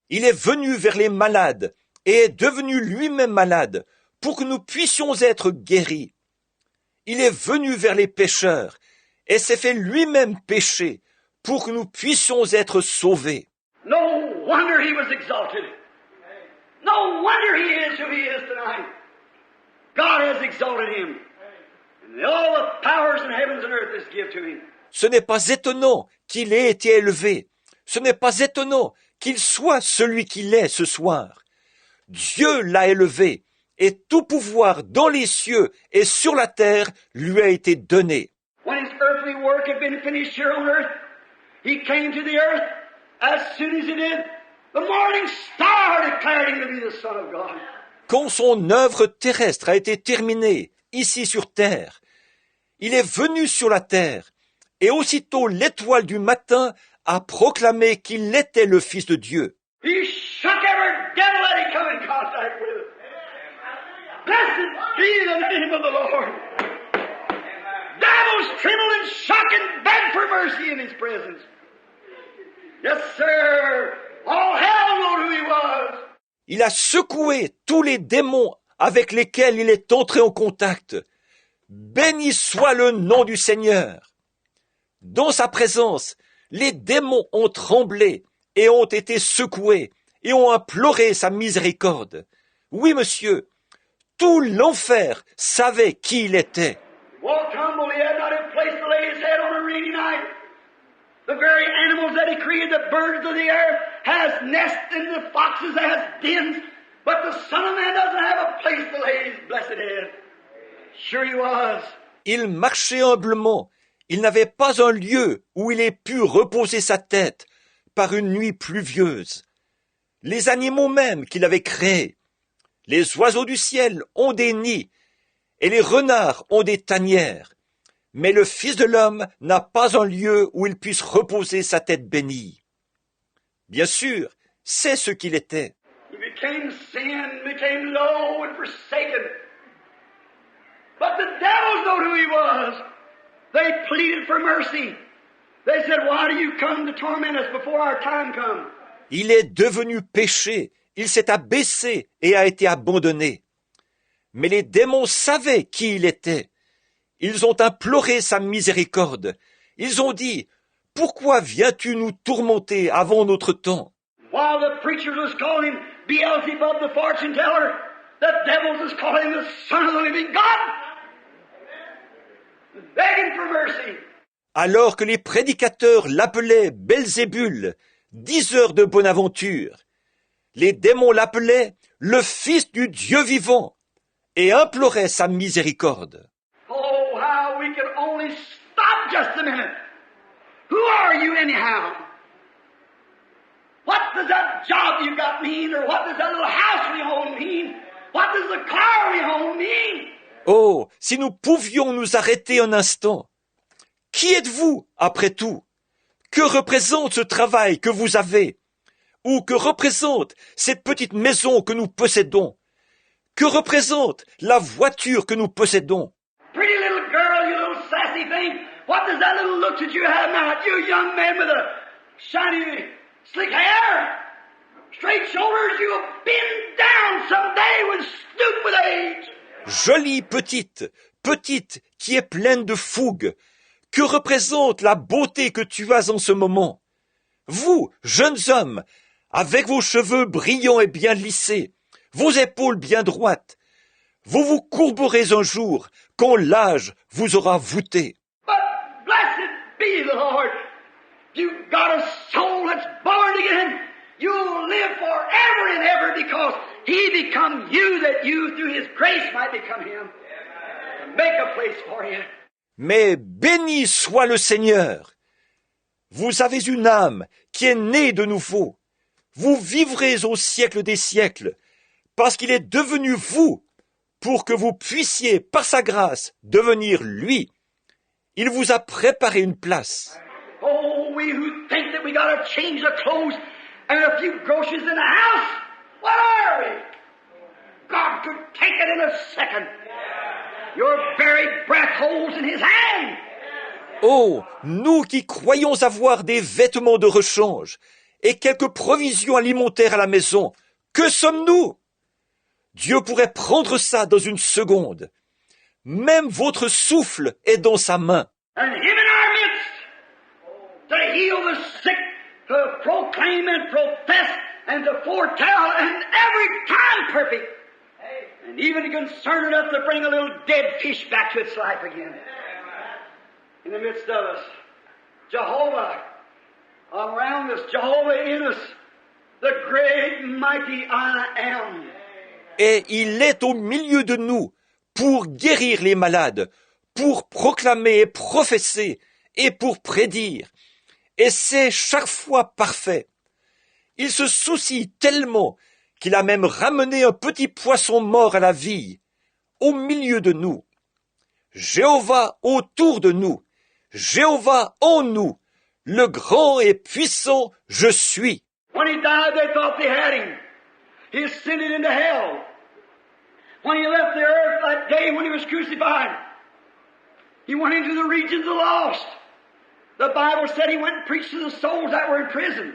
Il est venu vers les malades et est devenu lui-même malade pour que nous puissions être guéris. Il est venu vers les pécheurs et s'est fait lui-même pécher pour que nous puissions être sauvés. No wonder He was exalted. No wonder He is who He is tonight. God has exalted Him. And all the powers in heavens and earth is given to Him. Ce n'est pas étonnant qu'il ait été élevé. Ce n'est pas étonnant qu'il soit celui qu'il est ce soir. Dieu l'a élevé et tout pouvoir dans les cieux et sur la terre lui a été donné. When His earthly work had been finished here on earth, He came to the earth. As soon as He did, the morning star declared Him to be the Son of God. Quand son œuvre terrestre a été terminée ici sur terre, il est venu sur la terre et aussitôt l'étoile du matin a proclamé qu'il était le Fils de Dieu. He shook every devil that He come in contact with. Blessed be the name of the Lord. Devils trembled and shook and begged for mercy in His presence. Yes, sir. All hell knew who He was. Il a secoué tous les démons avec lesquels il est entré en contact. Béni soit le nom du Seigneur. Dans sa présence, les démons ont tremblé et ont été secoués et ont imploré sa miséricorde. Oui, monsieur, tout l'enfer savait qui il était. Walked humble, He had not a place to lay His head on a rainy night. The very animals that He created, the birds of the air, has nests and the foxes has dens, but the Son of Man doesn't have a place to lay His blessed head. Sure He was. Il marchait humblement. Il n'avait pas un lieu où il ait pu reposer sa tête par une nuit pluvieuse. Les animaux même qu'il avait créés, les oiseaux du ciel ont des nids et les renards ont des tanières. Mais le Fils de l'homme n'a pas un lieu où il puisse reposer sa tête bénie. Bien sûr, c'est ce qu'il était. He became sin, became low and forsaken. But the devils know who He was. They pleaded for mercy. They said, why do you come to torment us before our time comes? Il est devenu péché, il s'est abaissé et a été abandonné. Mais les démons savaient qui il était. Ils ont imploré sa miséricorde. Ils ont dit, « Pourquoi viens-tu nous tourmenter avant notre temps ?» While the preachers was calling Him Beelzebub the fortune teller, the devils was calling Him the Son of the living God. Begging for mercy. Alors que les prédicateurs l'appelaient Belzébul, diseur de bonne aventure, les démons l'appelaient le Fils du Dieu vivant et imploraient sa miséricorde. Oh, how we could only stop just a minute. Who are you anyhow? What does that job you got mean? Or what does that little house we own mean? What does the car we own mean? Oh, si nous pouvions nous arrêter un instant. Qui êtes-vous, après tout? Que représente ce travail que vous avez? Ou que représente cette petite maison que nous possédons? Que représente la voiture que nous possédons? Pretty little girl, you little sassy thing. What does that little look that you have now? You young man with a shiny, slick hair, straight shoulders, you'll bend down someday with stoop with age. Jolie petite, petite qui est pleine de fougue. Que représente la beauté que tu as en ce moment? Vous, jeunes hommes, avec vos cheveux brillants et bien lissés, vos épaules bien droites, vous vous courberez un jour quand l'âge vous aura voûté. But blessed be the Lord. You've got a soul that's born again. You'll live forever and ever because He become you that you through His grace might become Him. Make a place for you. Mais béni soit le Seigneur. Vous avez une âme qui est née de nouveau. Vous vivrez au siècle des siècles, parce qu'il est devenu vous, pour que vous puissiez, par sa grâce, devenir lui. Il vous a préparé une place. Oh, we who think that we got to change the clothes and a few groceries in the house, what are we? God could take it in a second. Your very breath holds in His hand. Oh, nous qui croyons avoir des vêtements de rechange et quelques provisions alimentaires à la maison, que sommes-nous? Dieu pourrait prendre ça dans une seconde. Même votre souffle est dans sa main. And Him in our midst to heal the sick, to proclaim and profess and to foretell and every time perfect. And even concerned enough to bring a little dead fish back to its life again. In the midst of us, Jehovah around us, Jehovah in us, the great mighty I am. Et il est au milieu de nous pour guérir les malades, pour proclamer et professer et pour prédire. Et c'est chaque fois parfait. Il se soucie tellement qu'il a même ramené un petit poisson mort à la vie, au milieu de nous. Jéhovah autour de nous, Jéhovah en nous, le grand et puissant je suis. When He died, they thought they had Him. He ascended into hell. When He left the earth that day when He was crucified, He went into the regions of the lost. The Bible said He went and preached to the souls that were in prison,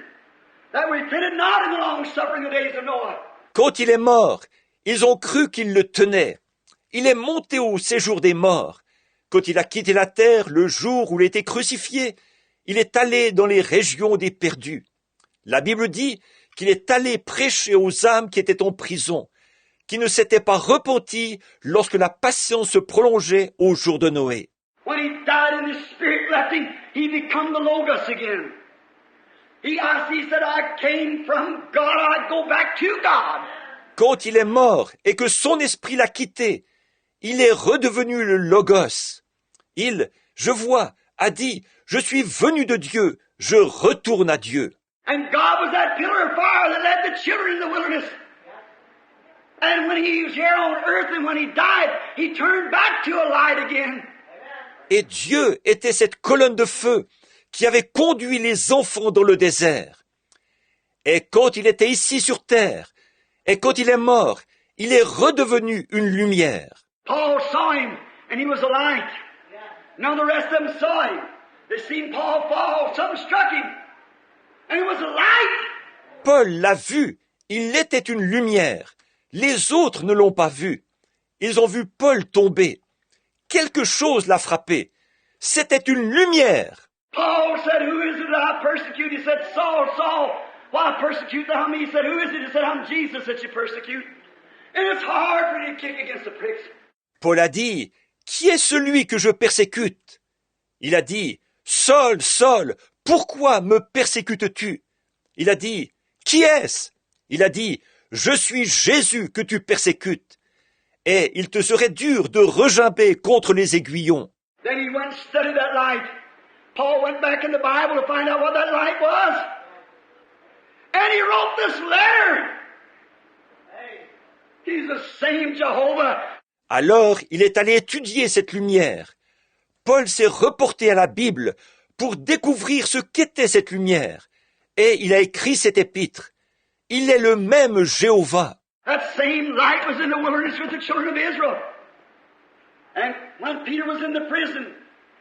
that repented not in the long suffering of the days of Noah. Quand il est mort, ils ont cru qu'il le tenait. Il est monté au séjour des morts. Quand il a quitté la terre le jour où il était crucifié, il est allé dans les régions des perdus. La Bible dit qu'il est allé prêcher aux âmes qui étaient en prison, qui ne s'étaient pas repentis lorsque la patience se prolongeait au jour de Noé. When He died and His Spirit left Him, He become the Logos again. He said, I came from God, I go back to God. Quand il est mort et que son esprit l'a quitté, il est redevenu le Logos. Il, je vois, a dit, je suis venu de Dieu, je retourne à Dieu. And God was that pillar of fire that led the children in the wilderness. And when He was here on earth and when He died, He turned back to a light again. Et Dieu était cette colonne de feu qui avait conduit les enfants dans le désert. Et quand il était ici sur terre, et quand il est mort, il est redevenu une lumière. Paul saw Him and he was a light. None of the rest of them saw Him. They seen Paul fall, something struck him, and it was a light. Paul l'a vu, il était une lumière. Les autres ne l'ont pas vu. Ils ont vu Paul tomber. Quelque chose l'a frappé. C'était une lumière. Paul said, who is it that I persecute? He said, Saul, Saul, why persecute thou me? He said, who is it? He said, I'm Jesus that you persecute. And it's hard for you to kick against the pricks. Paul a dit, qui est celui que je persécute? Il a dit, Saul, Saul, pourquoi me persécutes-tu? Il a dit, qui est-ce? Il a dit, je suis Jésus que tu persécutes. Et il te serait dur de regimber contre les aiguillons. Then he went and studied that light. Paul went back in the Bible to find out what that light was. And he wrote this letter. He's the same Jehovah. Alors il est allé étudier cette lumière. Paul s'est reporté à la Bible pour découvrir ce qu'était cette lumière. Et il a écrit cet épître. Il est le même Jéhovah. That same light was in the wilderness with the children of Israel. And when Peter was in the prison,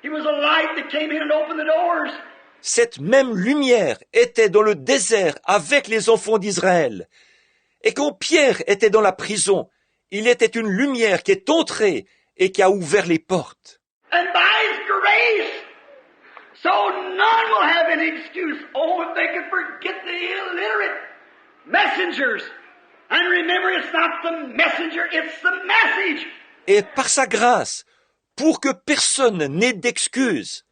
he was a light that came in and opened the doors. Cette même lumière était dans le désert avec les enfants d'Israël. Et quand Pierre était dans la prison, il était une lumière qui est entrée et qui a ouvert les portes. And by His grace, so none will have any excuse. Oh, if they could forget the illiterate messengers. And remember, it's not the messenger, it's the message. Et par sa grâce, pour que personne n'ait d'excuses.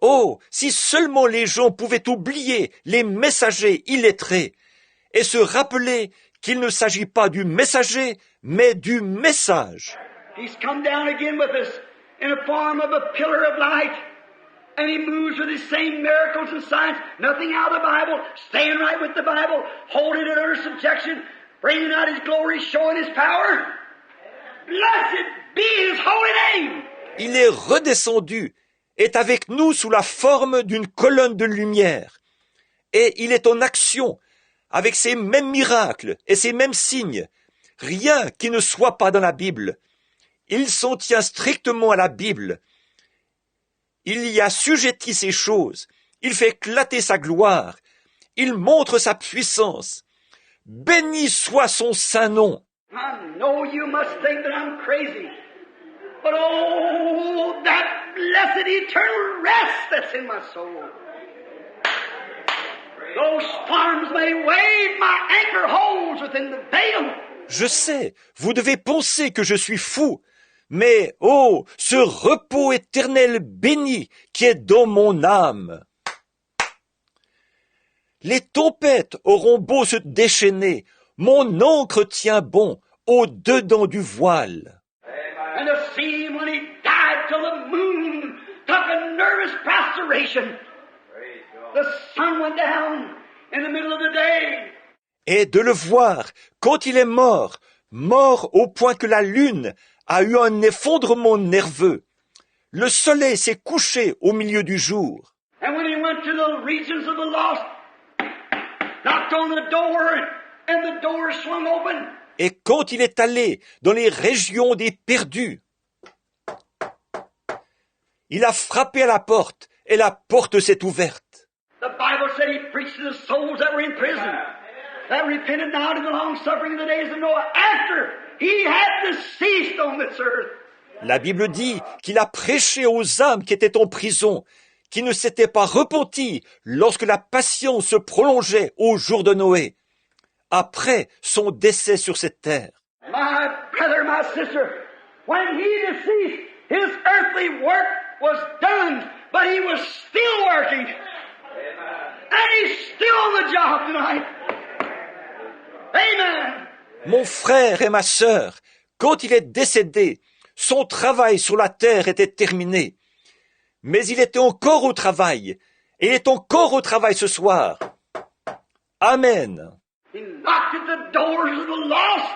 Oh, si seulement les gens pouvaient oublier les messagers illettrés et se rappeler qu'il ne s'agit pas du messager, mais du message. He's come down again with us in the form of a pillar of light. And He moves with His same miracles and signs, nothing out of the Bible, staying right with the Bible, holding it under subjection, bringing out His glory, showing His power. Blessed be His holy name. Il est redescendu, est avec nous sous la forme d'une colonne de lumière. Et il est en action, avec ces mêmes miracles et ces mêmes signes. Rien qui ne soit pas dans la Bible. Il s'en tient strictement à la Bible. Il y assujettit ces choses. Il fait éclater sa gloire. Il montre sa puissance. Béni soit son saint nom. I know you must think that I'm crazy. But oh, that blessed eternal rest that's in my soul. Though storms may wave, my anchor holds within the veil. Je sais, vous devez penser que je suis fou, mais oh, ce repos éternel béni qui est dans mon âme. Les tempêtes auront beau se déchaîner, mon ancre tient bon au-dedans du voile. And the sea, when He died till the moon took a nervous prostration. The sun went down in the middle of the day. Et de le voir, quand il est mort, mort au point que la lune a eu un effondrement nerveux. Le soleil s'est couché au milieu du jour. And when He went to the regions of the lost, knocked on the door, and the door swung open. Et quand il est allé dans les régions des perdus, il a frappé à la porte et la porte s'est ouverte. The Bible said He preached to the souls that were in prison, that repented now in the long suffering of the days of Noah, after He had deceased on this earth. La Bible dit qu'il a prêché aux âmes qui étaient en prison, qui ne s'étaient pas repenties lorsque la patience se prolongeait au jour de Noé, après son décès sur cette terre. My brother, my sister, when He deceased, His earthly work was done, but He was still working. And He's still on the job tonight. Amen. Mon frère et ma sœur, quand il est décédé, son travail sur la terre était terminé. Mais il était encore au travail, et il est encore au travail ce soir. Amen. He knocked at the doors of the lost.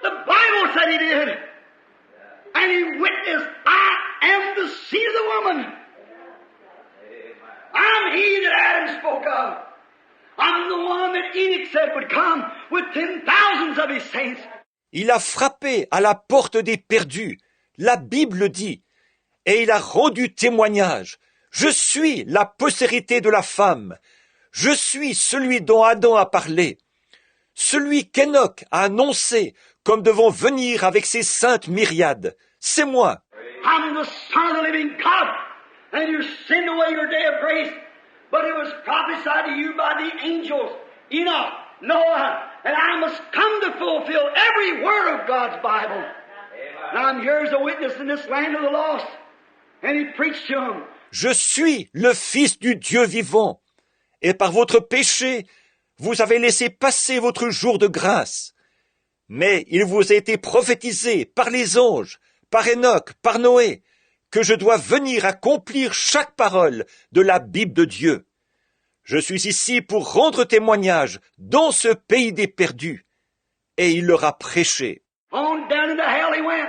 The Bible said He did. And He witnessed, I am the seed of the woman. I'm He that Adam spoke of. I'm the one that Enoch said would come with 10,000s of his saints. Il a frappé à la porte des perdus, la Bible dit, et il a rendu témoignage. Je suis la postérité de la femme. Je suis celui dont Adam a parlé. Celui qu'Enoch a annoncé comme devant venir avec ses saintes myriades. C'est moi. I'm the Son of the living God, and you sinned away your day of grace. But it was prophesied to you by the angels, Enoch, Noah, and I must come to fulfill every word of God's Bible. Now I'm here as a witness in this land of the lost. And He preached to them. Je suis le Fils du Dieu vivant. Et par votre péché, vous avez laissé passer votre jour de grâce. Mais il vous a été prophétisé par les anges, par Enoch, par Noé, que je dois venir accomplir chaque parole de la Bible de Dieu. Je suis ici pour rendre témoignage dans ce pays des perdus. Et il leur a prêché. On down into hell He went.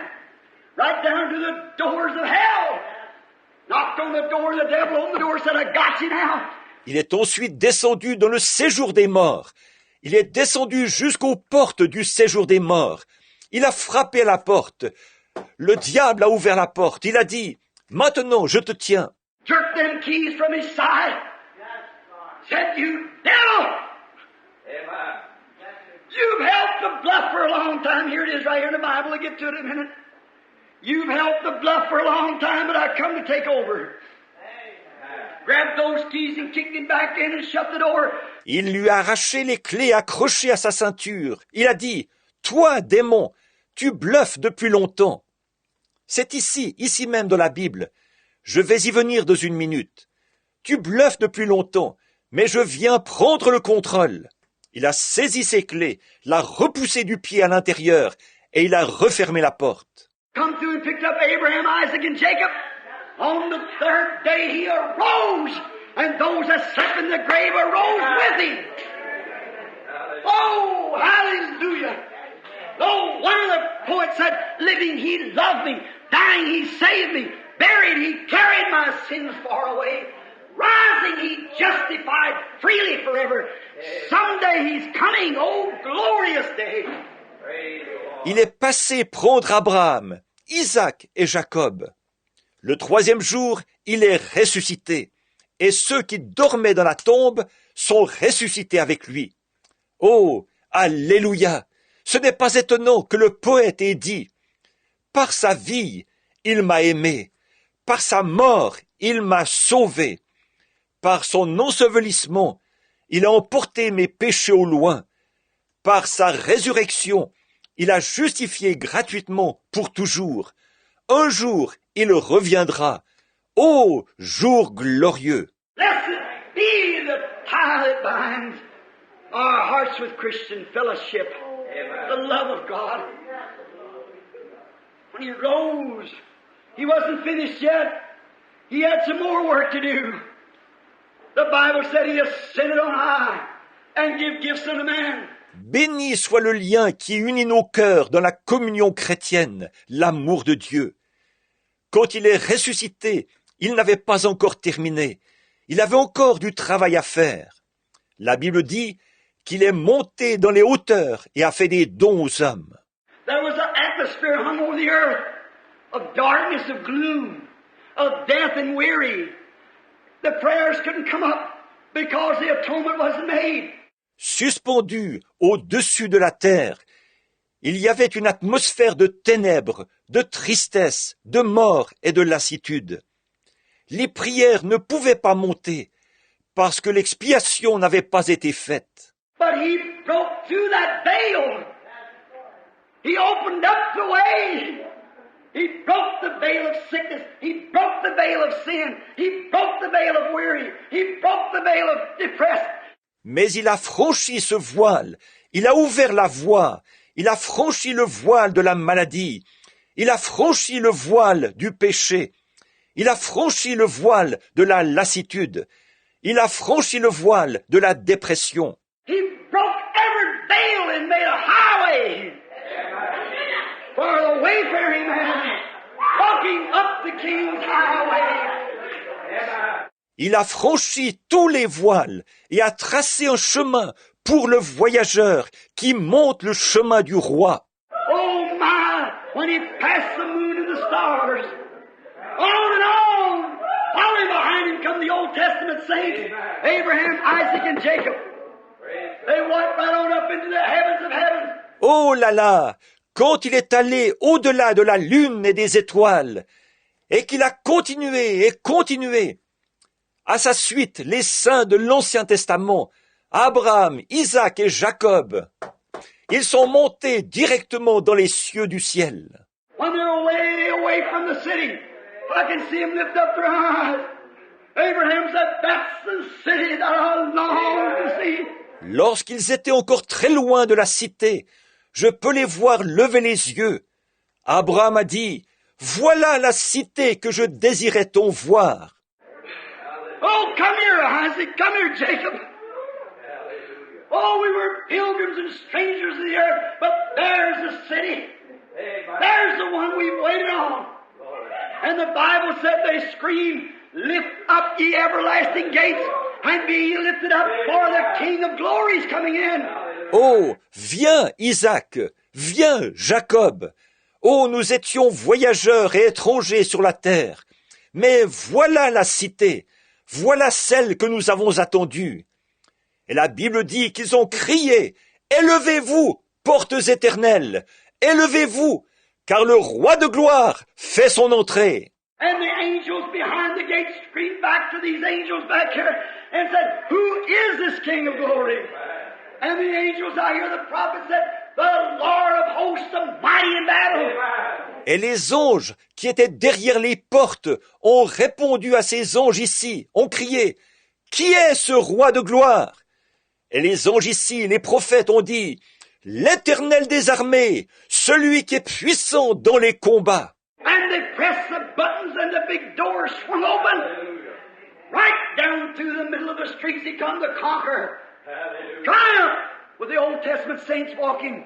Right down to the doors of hell. Knocked on the door, the devil opened the door, said, I got you now. Il est ensuite descendu dans le séjour des morts. Il est descendu jusqu'aux portes du séjour des morts. Il a frappé à la porte. Le diable a ouvert la porte. Il a dit, maintenant je te tiens. Jerked them keys from his side. Said, you devil! You've helped the bluff for a long time. Here it is right here in the Bible. I'll get to it in a minute. You've helped the bluff for a long time, but I come to take over. Grabbed those keys and kicked him back in and shut the door. Il lui a arraché les clés accrochées à sa ceinture. Il a dit, toi, démon, tu bluffes depuis longtemps. C'est ici même dans la Bible. Je vais y venir dans une minute. Tu bluffes depuis longtemps, mais je viens prendre le contrôle. Il a saisi ses clés, l'a repoussé du pied à l'intérieur, et il a refermé la porte. Come through and picked up Abraham, Isaac, and Jacob. On the third day he arose, and those that slept in the grave arose with him. Oh, hallelujah! Oh, one of the poets said, living he loved me, dying he saved me, buried he carried my sins far away, rising he justified freely forever. Someday he's coming, oh glorious day. Il est passé prendre Abraham, Isaac et Jacob. Le troisième jour, il est ressuscité, et ceux qui dormaient dans la tombe sont ressuscités avec lui. Oh, alléluia! Ce n'est pas étonnant que le poète ait dit « Par sa vie, il m'a aimé, par sa mort, il m'a sauvé, par son ensevelissement, il a emporté mes péchés au loin, par sa résurrection, il a justifié gratuitement pour toujours. Un jour, il reviendra. Ô jour glorieux! Blessed be the tie that binds our hearts with Christian fellowship, the love of God. When he rose, he wasn't finished yet. He had some more work to do. The Bible said he ascended on high and gave gifts unto man. Béni soit le lien qui unit nos cœurs dans la communion chrétienne, l'amour de Dieu. Quand il est ressuscité, il n'avait pas encore terminé. Il avait encore du travail à faire. La Bible dit qu'il est monté dans les hauteurs et a fait des dons aux hommes. There was an atmosphere hung over the earth of darkness, of gloom, of death and weary. The prayers couldn't come up because the atonement wasn't made. Suspendu au-dessus de la terre, il y avait une atmosphère de ténèbres, de tristesse, de mort et de lassitude. Les prières ne pouvaient pas monter parce que l'expiation n'avait pas été faite. But he broke through that veil. He opened up the way. He broke the veil of sickness. He broke the veil of sin. He broke the veil of weary. He broke the veil of depressed. Mais il a franchi ce voile, il a ouvert la voie, il a franchi le voile de la maladie, il a franchi le voile du péché, il a franchi le voile de la lassitude, il a franchi le voile de la dépression. He broke every veil and made a highway for the wayfaring man walking up the King's highway. Il a franchi tous les voiles et a tracé un chemin pour le voyageur qui monte le chemin du roi. Oh my, when he passed the moon and the stars, on and on, following behind him come the Old Testament saints, Abraham, Isaac, and Jacob. They walked right on up into the heavens of heaven. Oh là là, quand il est allé au-delà de la lune et des étoiles, et qu'il a continué et continué, à sa suite, les saints de l'Ancien Testament, Abraham, Isaac et Jacob, ils sont montés directement dans les cieux du ciel. When they're way away from the city, I can see them lift up their eyes. Abraham said, that's the city that I long to see. Lorsqu'ils étaient encore très loin de la cité, je peux les voir lever les yeux. Abraham a dit, voilà la cité que je désirais tant voir. Oh, come here, Isaac. Come here, Jacob. Oh, we were pilgrims and strangers of the earth, but there's the city. There's the one we've waited on. And the Bible said they screamed, lift up ye everlasting gates, and be ye lifted up, for the King of glory is coming in. Oh, viens, Isaac, viens, Jacob. Oh, nous étions voyageurs et étrangers sur la terre. Mais voilà la cité, voilà celle que nous avons attendue. Et la Bible dit qu'ils ont crié, élevez-vous, portes éternelles, élevez-vous, car le roi de gloire fait son entrée. And the angels behind the gate screamed back to these angels back here and said, who is this King of glory? And the angels out here, the prophet said, the Lord of hosts, the mighty in battle. Et les anges qui étaient derrière les portes ont répondu à ces anges ici, ont crié, qui est ce roi de gloire? Et les anges ici, les prophètes ont dit, l'Éternel des armées, celui qui est puissant dans les combats. And they pressed the buttons and the big doors swung open. Right down through the middle of the streets he come to conquer. Triumph with the Old Testament saints walking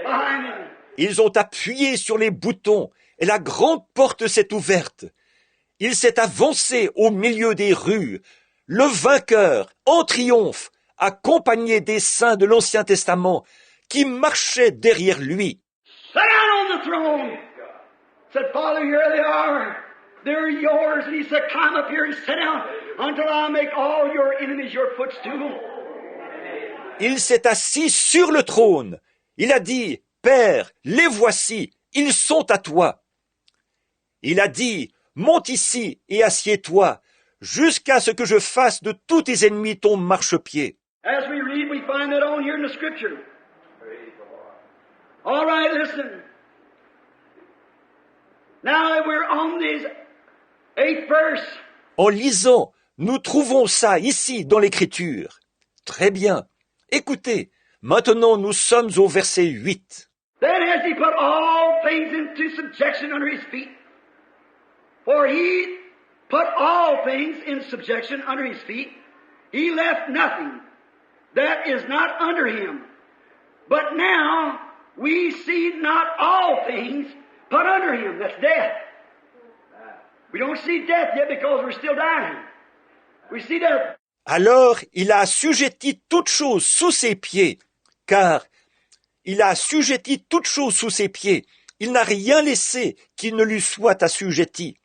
behind him. Ils ont appuyé sur les boutons et la grande porte s'est ouverte. Il s'est avancé au milieu des rues, le vainqueur, en triomphe, accompagné des saints de l'Ancien Testament qui marchaient derrière lui. Sit down on the throne. Said, Father, here they are. They're yours. And he said, climb up here and sit down until I make all your enemies your footstool. Il s'est assis sur le trône. Il a dit, Père, les voici, ils sont à toi. Il a dit, monte ici et assieds-toi, jusqu'à ce que je fasse de tous tes ennemis ton marchepied. As we read, we find that on here in the Scripture. All right, listen. Now we're on this 8th verse. En lisant, nous trouvons ça ici dans l'Écriture. Très bien. Écoutez, maintenant nous sommes au verset 8. Then has he put all things into subjection under his feet. For he put all things in subjection under his feet. He left nothing that is not under him. But now we see not all things put under him. That's death. We don't see death yet because we're still dying. We see death. Alors il a assujetti toutes choses sous ses pieds, car il a assujetti toutes choses sous ses pieds. Il n'a rien laissé qui ne lui soit assujetti.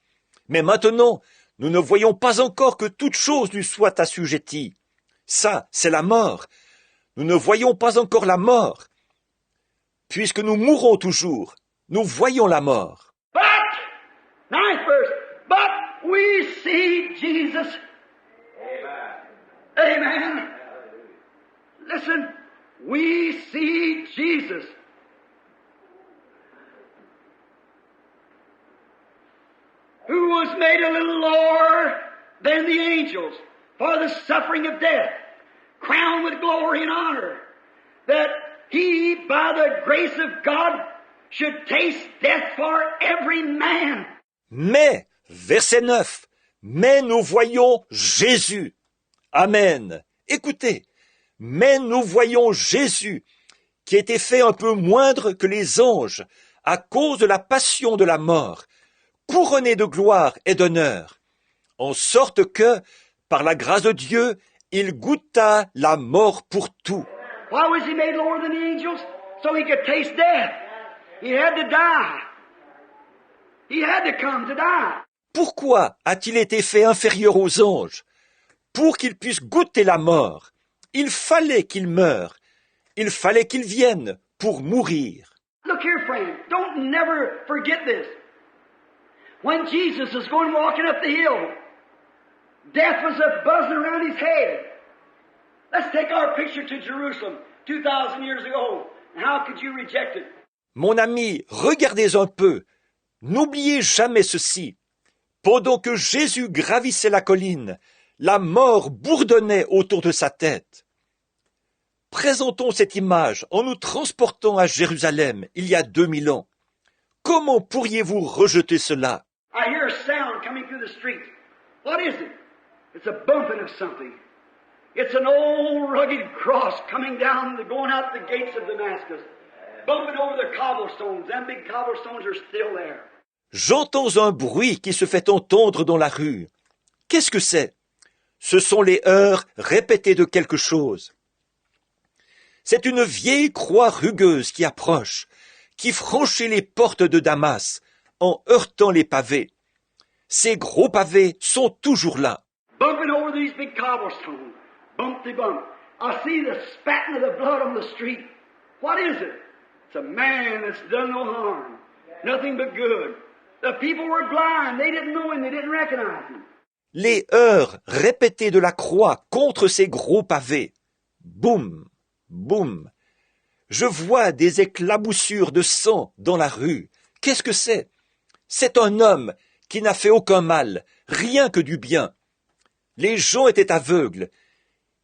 Mais maintenant, nous ne voyons pas encore que toute chose lui soit assujettie. Ça, c'est la mort. Nous ne voyons pas encore la mort. Puisque nous mourrons toujours, nous voyons la mort. But, 9th verse, but we see Jesus. Amen. Listen, we see Jesus. Who was made a little lower than the angels for the suffering of death, crowned with glory and honor, that he, by the grace of God, should taste death for every man. Mais, verset 9, mais nous voyons Jésus. Amen. Écoutez, mais nous voyons Jésus, qui était fait un peu moindre que les anges, à cause de la passion de la mort, couronné de gloire et d'honneur, en sorte que, par la grâce de Dieu, il goûta la mort pour tout. Why was he made lower than the angels? So he could taste death. He had to die. He had to come to die. Pourquoi a-t-il été fait inférieur aux anges? Pour qu'il puisse goûter la mort. Il fallait qu'il meure. Il fallait qu'il vienne pour mourir. Look here, friend. Don't never forget this. When Jesus was going walking up the hill, death was a buzzing around his head. Let's take our picture to Jerusalem 2,000 years ago. And how could you reject it? Mon ami, regardez un peu. N'oubliez jamais ceci. Pendant que Jésus gravissait la colline, la mort bourdonnait autour de sa tête. Présentons cette image en nous transportant à Jérusalem il y a 2000 ans. Comment pourriez-vous rejeter cela? I hear a sound coming through the street. What is it? It's a bumping of something. It's an old rugged cross coming down, going out the gates of Damascus, bumping over the cobblestones. Them big cobblestones are still there. J'entends un bruit qui se fait entendre dans la rue. Qu'est-ce que c'est? Ce sont les heurts répétés de quelque chose. C'est une vieille croix rugueuse qui approche, qui franchit les portes de Damas en heurtant les pavés. Ces gros pavés sont toujours là. Bumping over these big cobblestones. Bumpty bump. I see the spatting of the blood on the street. What is it? It's a man that's done no harm. Nothing but good. The people were blind. They didn't know him. They didn't recognize him. Les heurts répétés de la croix contre ces gros pavés. Boum, boum. Je vois des éclaboussures de sang dans la rue. Qu'est-ce que c'est? C'est un homme qui n'a fait aucun mal, rien que du bien. Les gens étaient aveugles.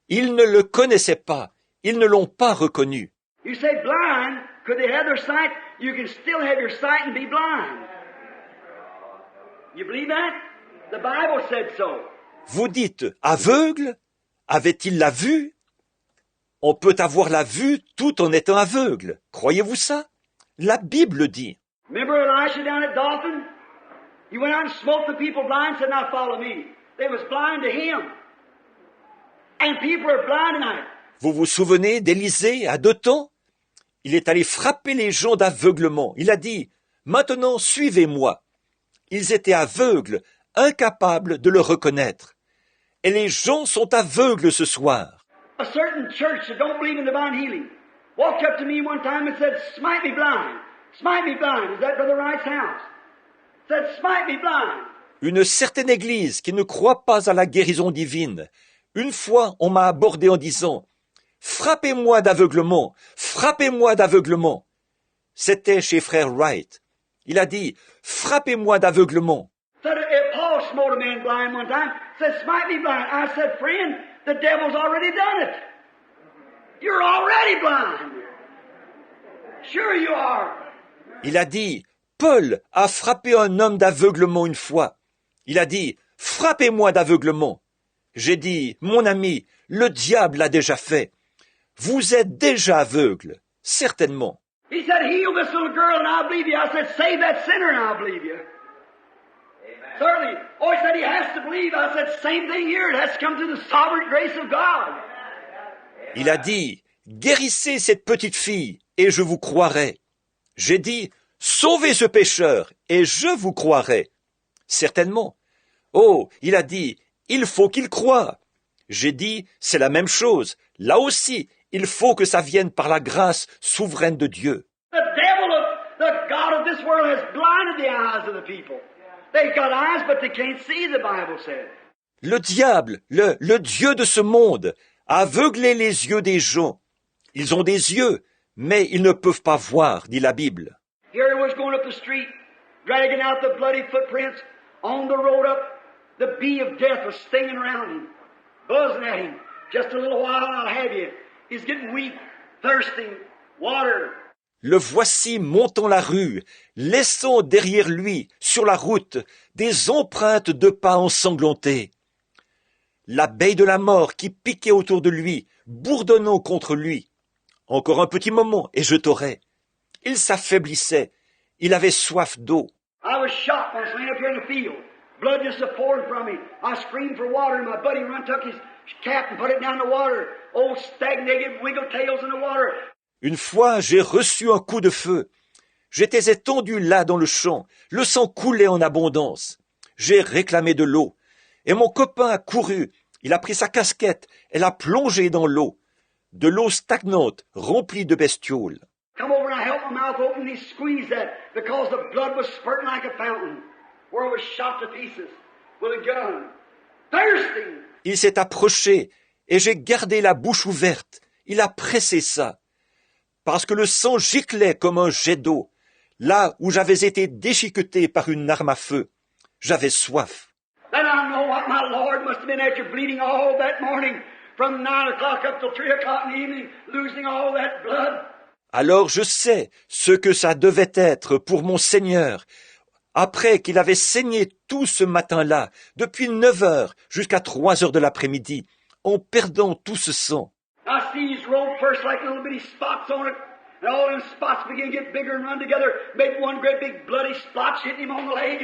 Ils ne le connaissaient pas. Ils ne l'ont pas reconnu. You say blind, could they have their sight? You can still have your sight and be blind. You believe that? The Bible said so. Vous dites aveugle? Avait-il la vue? On peut avoir la vue tout en étant aveugle. Croyez-vous ça? La Bible dit. Remember Elisha down at Dothan? He went out and smote the people blind and said, now follow me. They was blind to him. And people are blind tonight. Vous vous souvenez d'Élisée à Dothan? Il est allé frapper les gens d'aveuglement. Il a dit, maintenant suivez-moi. Ils étaient aveugles, incapables de le reconnaître. Et les gens sont aveugles ce soir. A certain church that don't believe in divine healing walked up to me one time and said, smite me blind. Smite me blind. Is that Brother Wright's house? Said, smite me blind. Une certaine église qui ne croit pas à la guérison divine. Une fois, on m'a abordé en disant, frappez-moi d'aveuglement, frappez-moi d'aveuglement. C'était chez frère Wright. Il a dit, frappez-moi d'aveuglement. Said, Paul smote a man blind one time, said, smite me blind. I said, friend, the devil's already done it. You're already blind. Sure you are. Il a dit, Paul a frappé un homme d'aveuglement une fois. Il a dit, frappez-moi d'aveuglement. J'ai dit, mon ami, le diable l'a déjà fait. Vous êtes déjà aveugle, certainement. He said, heal this little girl and I'll believe you. I said, save that sinner and I'll believe you. Amen. Certainly. Oh, he said he has to believe. I said, same thing here. It has to come through the sovereign grace of God. Il a dit, guérissez cette petite fille et je vous croirai. J'ai dit, sauvez ce pécheur et je vous croirai. Certainement. Oh, il a dit, il faut qu'il croie. J'ai dit, c'est la même chose. Là aussi, il faut que ça vienne par la grâce souveraine de Dieu. The devil of the God of this world has blinded the eyes of the people. They've got eyes, but they can't see, the Bible says. Le diable, le Dieu de ce monde, a aveuglé les yeux des gens. Ils ont des yeux, mais ils ne peuvent pas voir, dit la Bible. Here he was going up the street, dragging out the bloody footprints. On the road up, the bee of death was stinging around him, buzzing at him. Just a little while, I'll have you. He's getting weak, thirsting, water. Le voici montant la rue, laissant derrière lui, sur la route, des empreintes de pas ensanglantés. L'abeille de la mort qui piquait autour de lui, bourdonnant contre lui. Encore un petit moment, et je t'aurai. Il s'affaiblissait. Il avait soif d'eau. I was shot once laying up here in the field. Blood just pouring from me. I screamed for water, and my buddy run took his cap and put it down the water. Old stagnated wiggle tails in the water. Une fois, j'ai reçu un coup de feu. J'étais étendu là dans le champ. Le sang coulait en abondance. J'ai réclamé de l'eau. Et mon copain a couru. Il a pris sa casquette et l'a plongée dans l'eau. De l'eau stagnante, remplie de bestioles. Come over and I held my mouth open and he squeezed that because the blood was spurting like a fountain where I was shot to pieces with a gun. Thirsting. Il s'est approché et j'ai gardé la bouche ouverte. Il a pressé ça. Parce que le sang giclait comme un jet d'eau, là où j'avais été déchiqueté par une arme à feu. J'avais soif. Then I know what my Lord must have been after bleeding all that morning from 9 o'clock up till 3 o'clock in the evening, losing all that blood. Alors je sais ce que ça devait être pour mon Seigneur, après qu'il avait saigné tout ce matin-là, depuis 9 heures jusqu'à 3 heures de l'après-midi, en perdant tout ce sang. I see his robe first like little bitty spots on it, and all them spots begin to get bigger and run together, make one great big bloody splotch hitting him on the leg.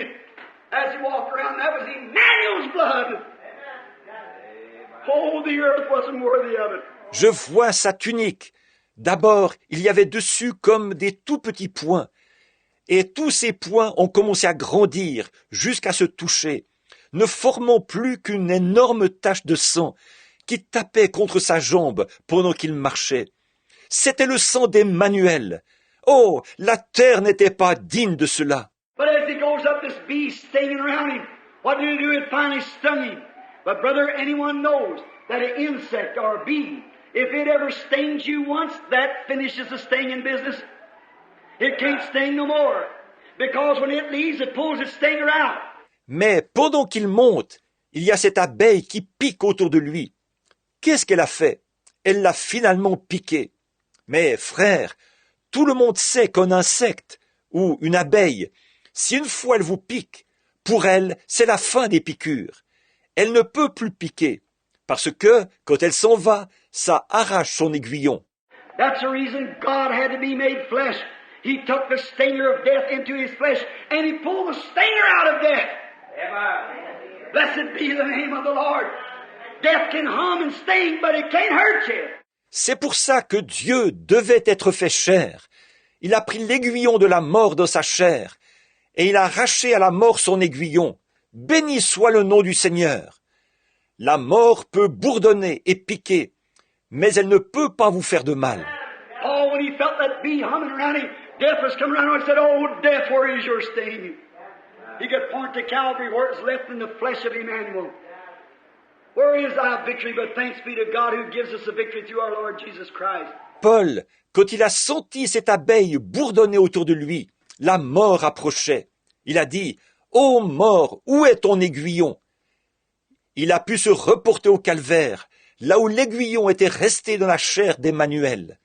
As he walked around, that was Emmanuel's blood. Oh, the earth wasn't worthy of it. Je vois sa tunique D'abord, il y avait dessus comme des tout petits points, et tous ces points ont commencé à grandir jusqu'à se toucher, ne formant plus qu'une énorme tache de sang qui tapait contre sa jambe pendant qu'il marchait. C'était le sang d'Emmanuel. Oh, la terre n'était pas digne de cela. But as he goes up, this bee stinging around him. What did it do? It finally stung him. But brother, anyone knows that an insect or a bee, if it ever stings you once, that finishes the stinging business. It can't sting no more. Because when it leaves, it pulls its stinger out. Mais pendant qu'il monte, il y a cette abeille qui pique autour de lui. Qu'est-ce qu'elle a fait? Elle l'a finalement piqué. Mais frère, tout le monde sait qu'un insecte ou une abeille, si une fois elle vous pique, pour elle, c'est la fin des piqûres. Elle ne peut plus piquer, parce que, quand elle s'en va, ça arrache son aiguillon. That's the reason God had to be made flesh. He took the stinger of death into his flesh, and he pulled the stinger out of death. Amen. Blessed be the name of the Lord. Death can hum and sting, but it can't hurt you. C'est pour ça que Dieu devait être fait chair. Il a pris l'aiguillon de la mort dans sa chair, et il a arraché à la mort son aiguillon. Béni soit le nom du Seigneur. La mort peut bourdonner et piquer, mais elle ne peut pas vous faire de mal. Oh, when he felt that bee humming around him, death was coming around him and said, "Oh, death, where is your sting?" He could point to Calvary where it's left in the flesh of Emmanuel. Where is our victory? But thanks be to God who gives us the victory through our Lord Jesus Christ. Paul, quand il a senti cette abeille bourdonner autour de lui, la mort approchait. Il a dit, « Ô mort, où est ton aiguillon ?» Il a pu se reporter au calvaire, là où l'aiguillon était resté dans la chair d'Emmanuel.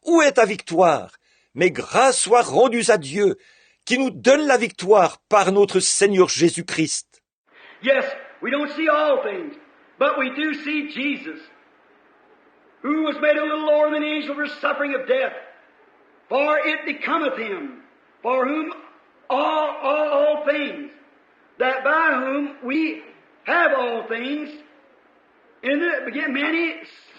Où est ta victoire? Mais grâce soit rendue à Dieu, qui nous donne la victoire par notre Seigneur Jésus-Christ. Yes, we don't see all things, but we do see Jesus, who was made a little lower than the angel for suffering of death. For it becometh him, for whom all things, that by whom we have all things, in the many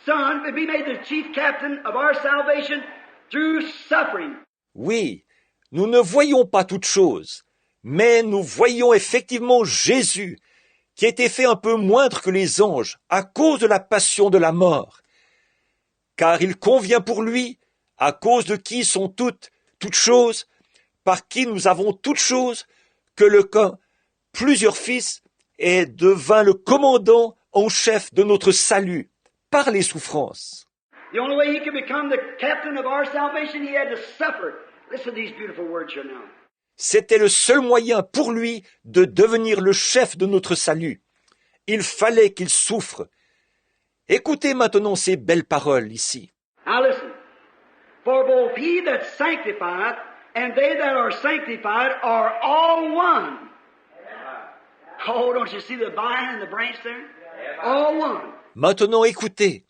Son, be made the chief captain of our salvation through suffering. Oui, nous ne voyons pas toutes choses, mais nous voyons effectivement Jésus, qui a été fait un peu moindre que les anges à cause de la passion de la mort. Car il convient pour lui, à cause de qui sont toutes choses, par qui nous avons toutes choses, que le qu'un plusieurs fils est devint le commandant en chef de notre salut, par les souffrances. The only way he could become the captain of our salvation, he had to suffer. Listen to these beautiful words here now. C'était le seul moyen pour lui de devenir le chef de notre salut. Il fallait qu'il souffre. Écoutez maintenant ces belles paroles ici. Now listen. For both he that sanctifieth and they that are sanctified are all one. Oh, don't you see the vine and the branch there? All one. Maintenant écoutez,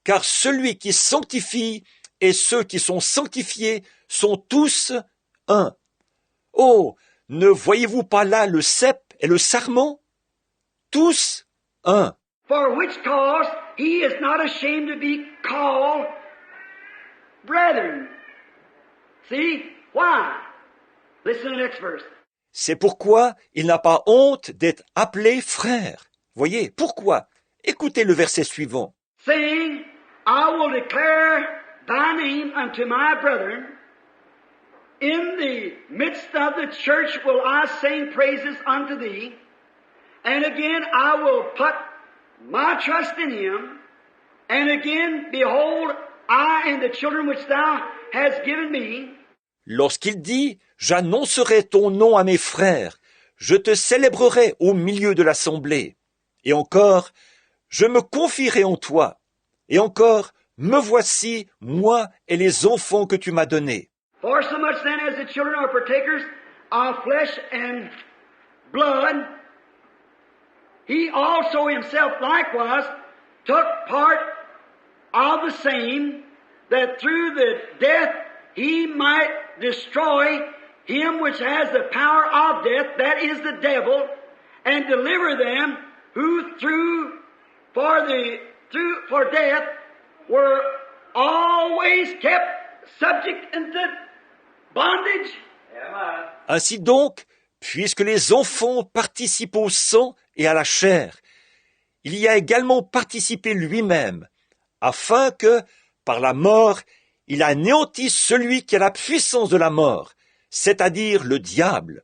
car celui qui sanctifie et ceux qui sont sanctifiés sont tous un. Oh, ne voyez-vous pas là le cep et le sarment? Tous un. For which cause he is not ashamed to be called brethren. See? Why? Listen to the next verse. C'est pourquoi il n'a pas honte d'être appelé frère. Voyez, pourquoi? Écoutez le verset suivant. Saying, I will declare thy name unto my brethren. In the midst of the church will I sing praises unto thee. And again I will put my trust in him. And again, behold, I and the children which thou hast given me. Lorsqu'il dit, j'annoncerai ton nom à mes frères, je te célébrerai au milieu de l'assemblée. Et encore, je me confierai en toi. Et encore, me voici, moi et les enfants que tu m'as donnés. For so much then as the children are partakers of flesh and blood, he also himself likewise took part of the same, that through the death he might destroy him which has the power of death, that is the devil, and deliver them who for death were always babies kept subject into bondage. Ainsi donc, puisque les enfants participent au sang et à la chair, il y a également participé lui-même, afin que, par la mort, il anéantisse celui qui a la puissance de la mort, c'est-à-dire le diable,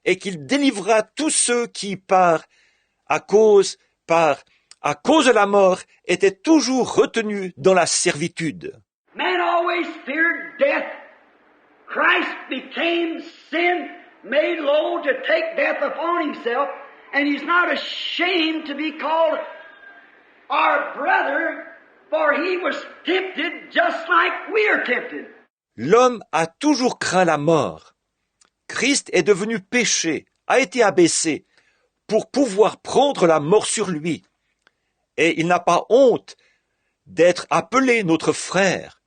et qu'il délivrera tous ceux qui, à cause de la mort, étaient toujours retenus dans la servitude. Man always feared death. Christ became sin, made low to take death upon himself, and he's not ashamed to be called our brother, for he was tempted just like we are tempted. L'homme a toujours craint la mort. Christ est devenu péché, a été abaissé, pour pouvoir prendre la mort sur lui. Et il n'a pas honte d'être appelé notre frère,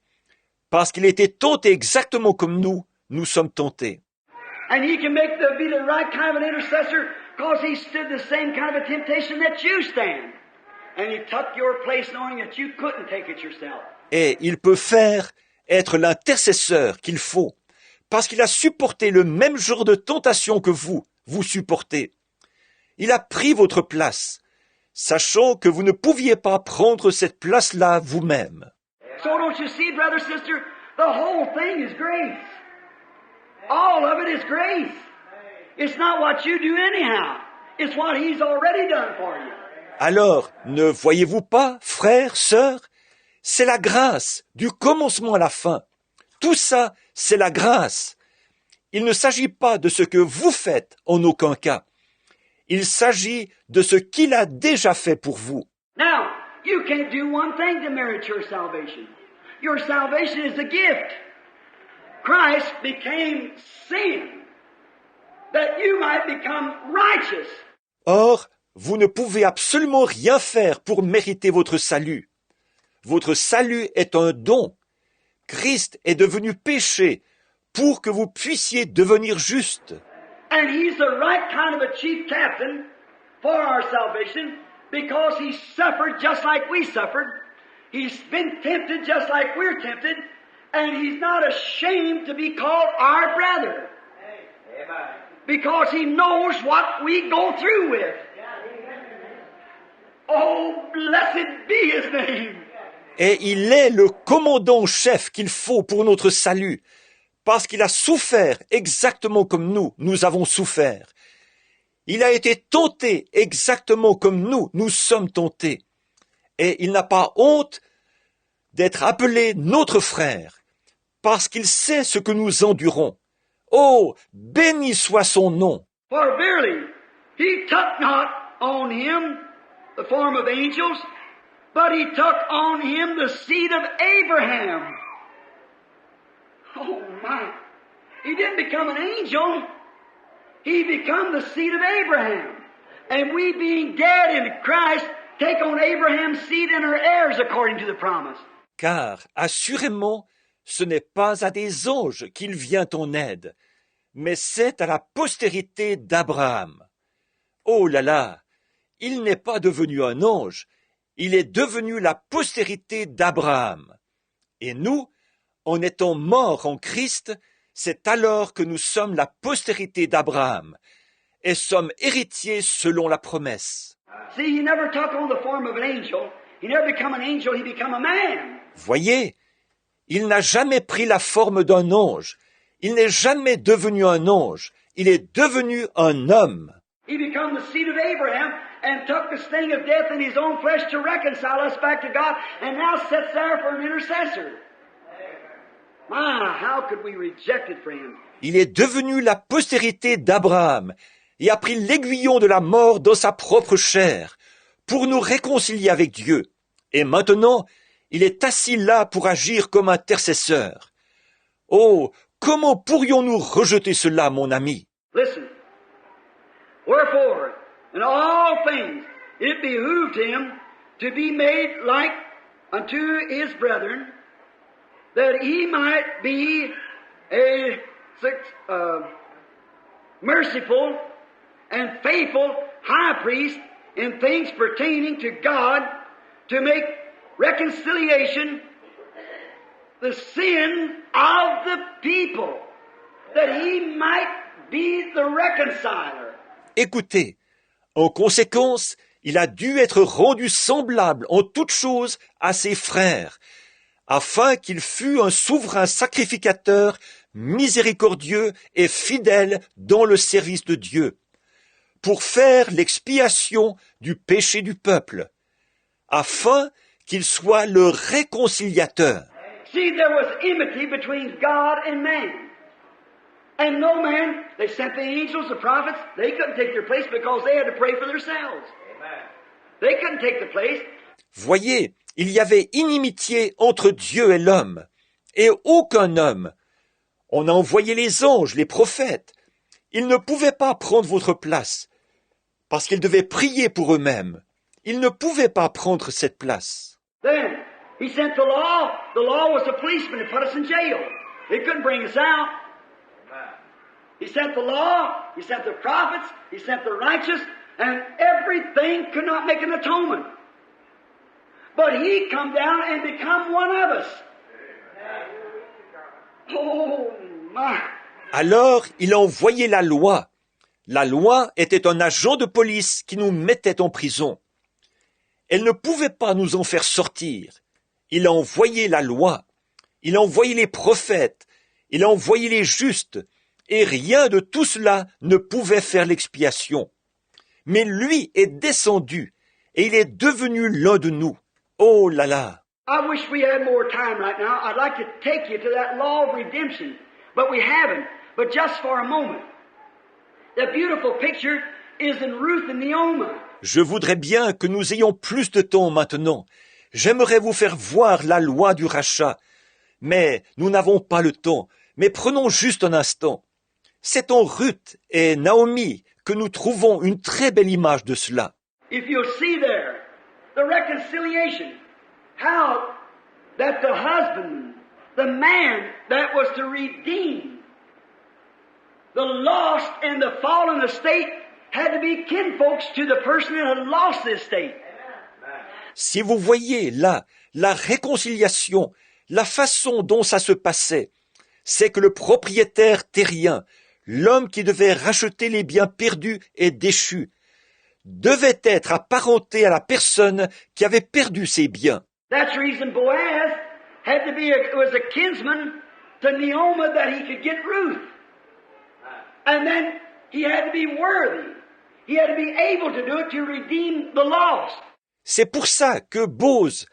parce qu'il était tenté exactement comme nous sommes tentés. And he can be the right kind of an intercessor, because he stood the same kind of a temptation that you stand. And he took your place knowing that you couldn't take it yourself. Et il peut être l'intercesseur qu'il faut, parce qu'il a supporté le même genre de tentation que vous supportez. Il a pris votre place, sachant que vous ne pouviez pas prendre cette place-là vous-même. So don't you see, brother, sister, the whole thing is grace. All of it is grace. It's not what you do anyhow. It's what he's already done for you. Alors, ne voyez-vous pas, frères, sœurs, c'est la grâce, du commencement à la fin. Tout ça, c'est la grâce. Il ne s'agit pas de ce que vous faites en aucun cas. Il s'agit de ce qu'il a déjà fait pour vous. Now, you can't do one thing to merit your salvation. Your salvation is a gift. Christ became sin, that you might become righteous. Or, vous ne pouvez absolument rien faire pour mériter votre salut. Votre salut est un don. Christ est devenu péché pour que vous puissiez devenir juste. And he's the right kind of a chief captain for our salvation, because he suffered just like we suffered. He's been tempted just like we're tempted, and he's not ashamed to be called our brother, because he knows what we go through with. Oh, blessed be his name. Et il est le commandant-chef qu'il faut pour notre salut, parce qu'il a souffert exactement comme nous avons souffert. Il a été tenté exactement comme nous sommes tentés. Et il n'a pas honte d'être appelé notre frère, parce qu'il sait ce que nous endurons. Oh, béni soit son nom! For verily, he took not on him the form of angels, but he took on him the seed of Abraham. Oh my! He didn't become an angel. He became the seed of Abraham. And we being dead in Christ, take on Abraham's seed and are heirs according to the promise. Car, assurément, ce n'est pas à des anges qu'il vient en aide, mais c'est à la postérité d'Abraham. Oh là là! Il n'est pas devenu un ange, il est devenu la postérité d'Abraham. Et nous, en étant morts en Christ, c'est alors que nous sommes la postérité d'Abraham et sommes héritiers selon la promesse. See, he never took on the form of an angel. He never became an angel, he became a man. Voyez, il n'a jamais pris la forme d'un ange. Il n'est jamais devenu un ange. Il est devenu un homme. He became the seed of Abraham and took the sting of death in his own flesh to reconcile us back to God, and now sits there for an intercessor. My, how could we reject it, friends? Il est devenu la postérité d'Abraham et a pris l'aiguillon de la mort dans sa propre chair pour nous réconcilier avec Dieu. Et maintenant, il est assis là pour agir comme intercesseur. Oh, comment pourrions-nous rejeter cela, mon ami? Listen. Wherefore, in all things, it behooved him to be made like unto his brethren, that he might be a merciful and faithful high priest in things pertaining to God, to make reconciliation the sin of the people, that he might be the reconciler. Écoutez, en conséquence, il a dû être rendu semblable en toutes choses à ses frères, afin qu'il fût un souverain sacrificateur, miséricordieux et fidèle dans le service de Dieu, pour faire l'expiation du péché du peuple, afin qu'il soit le réconciliateur. See, there was enmity between God and man. And no man, they sent the angels, the prophets, they couldn't take their place because they had to pray for themselves. They couldn't take the place. Voyez, il y avait inimitié entre Dieu et l'homme, et aucun homme. On a envoyé les anges, les prophètes. Ils ne pouvaient pas prendre votre place, parce qu'ils devaient prier pour eux-mêmes. Ils ne pouvaient pas prendre cette place. Then, he sent the law. The law was a policeman that put us in jail. It couldn't bring us out. He sent the law, he sent the prophets, he sent the righteous, and everything could not make an atonement. But he come down and become one of us. Oh, my. Alors, il a envoyé la loi. La loi était un agent de police qui nous mettait en prison. Elle ne pouvait pas nous en faire sortir. Il a envoyé la loi. Il a envoyé les prophètes. Il a envoyé les justes. Et rien de tout cela ne pouvait faire l'expiation. Mais lui est descendu, et il est devenu l'un de nous. Oh là là! I wish we had more time right now. I'd like to take you to that law of redemption, but we haven't. But just for a moment. The beautiful picture is in Ruth and Naomi. Je voudrais bien que nous ayons plus de temps maintenant. J'aimerais vous faire voir la loi du rachat. Mais nous n'avons pas le temps. Mais prenons juste un instant. C'est en Ruth et Naomi que nous trouvons une très belle image de cela. If you'll see there, the reconciliation, how that the husband, the man that was to redeem the lost and the fallen estate had to be kinfolks to the person that had lost the estate. Si vous voyez là la réconciliation, la façon dont ça se passait, c'est que le propriétaire terrien, l'homme qui devait racheter les biens perdus et déchus, devait être apparenté à la personne qui avait perdu ses biens. That's the reason Boaz had to be was a kinsman to Naomi that he could get Ruth. And then he had to be worthy. He had to be able to do it to redeem the lost. C'est pour ça que Boz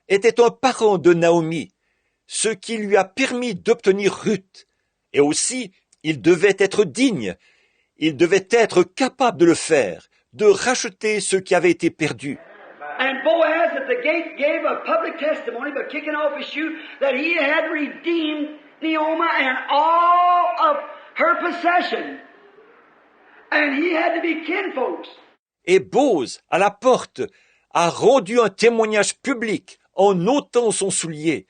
était un parent de Naomi, ce qui lui a permis d'obtenir Ruth. Et aussi, il devait être digne, il devait être capable de le faire, de racheter ce qui avait été perdu. And Boaz at the gate gave a public testimony by kicking off his shoe that he had redeemed Naomi and all of her possession. And he had to be kinfolks. Et Boz, à la porte, a rendu un témoignage public en ôtant son soulier,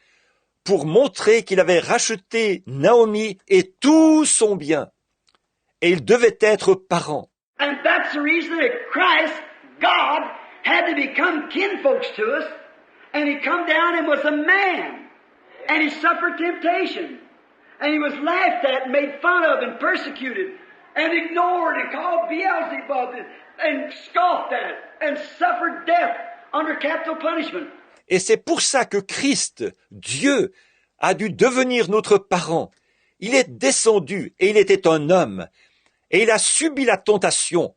pour montrer qu'il avait racheté Naomi et tout son bien. Et il devait être parent. And that's the reason that Christ, God, had to become kinfolks to us. And he come down and was a man. And he suffered temptation. And he was laughed at and made fun of and persecuted and ignored and called Beelzebub and scoffed at and suffered death under capital punishment. Et c'est pour ça que Christ, Dieu, a dû devenir notre parent. Il est descendu et il était un homme. Et il a subi la tentation.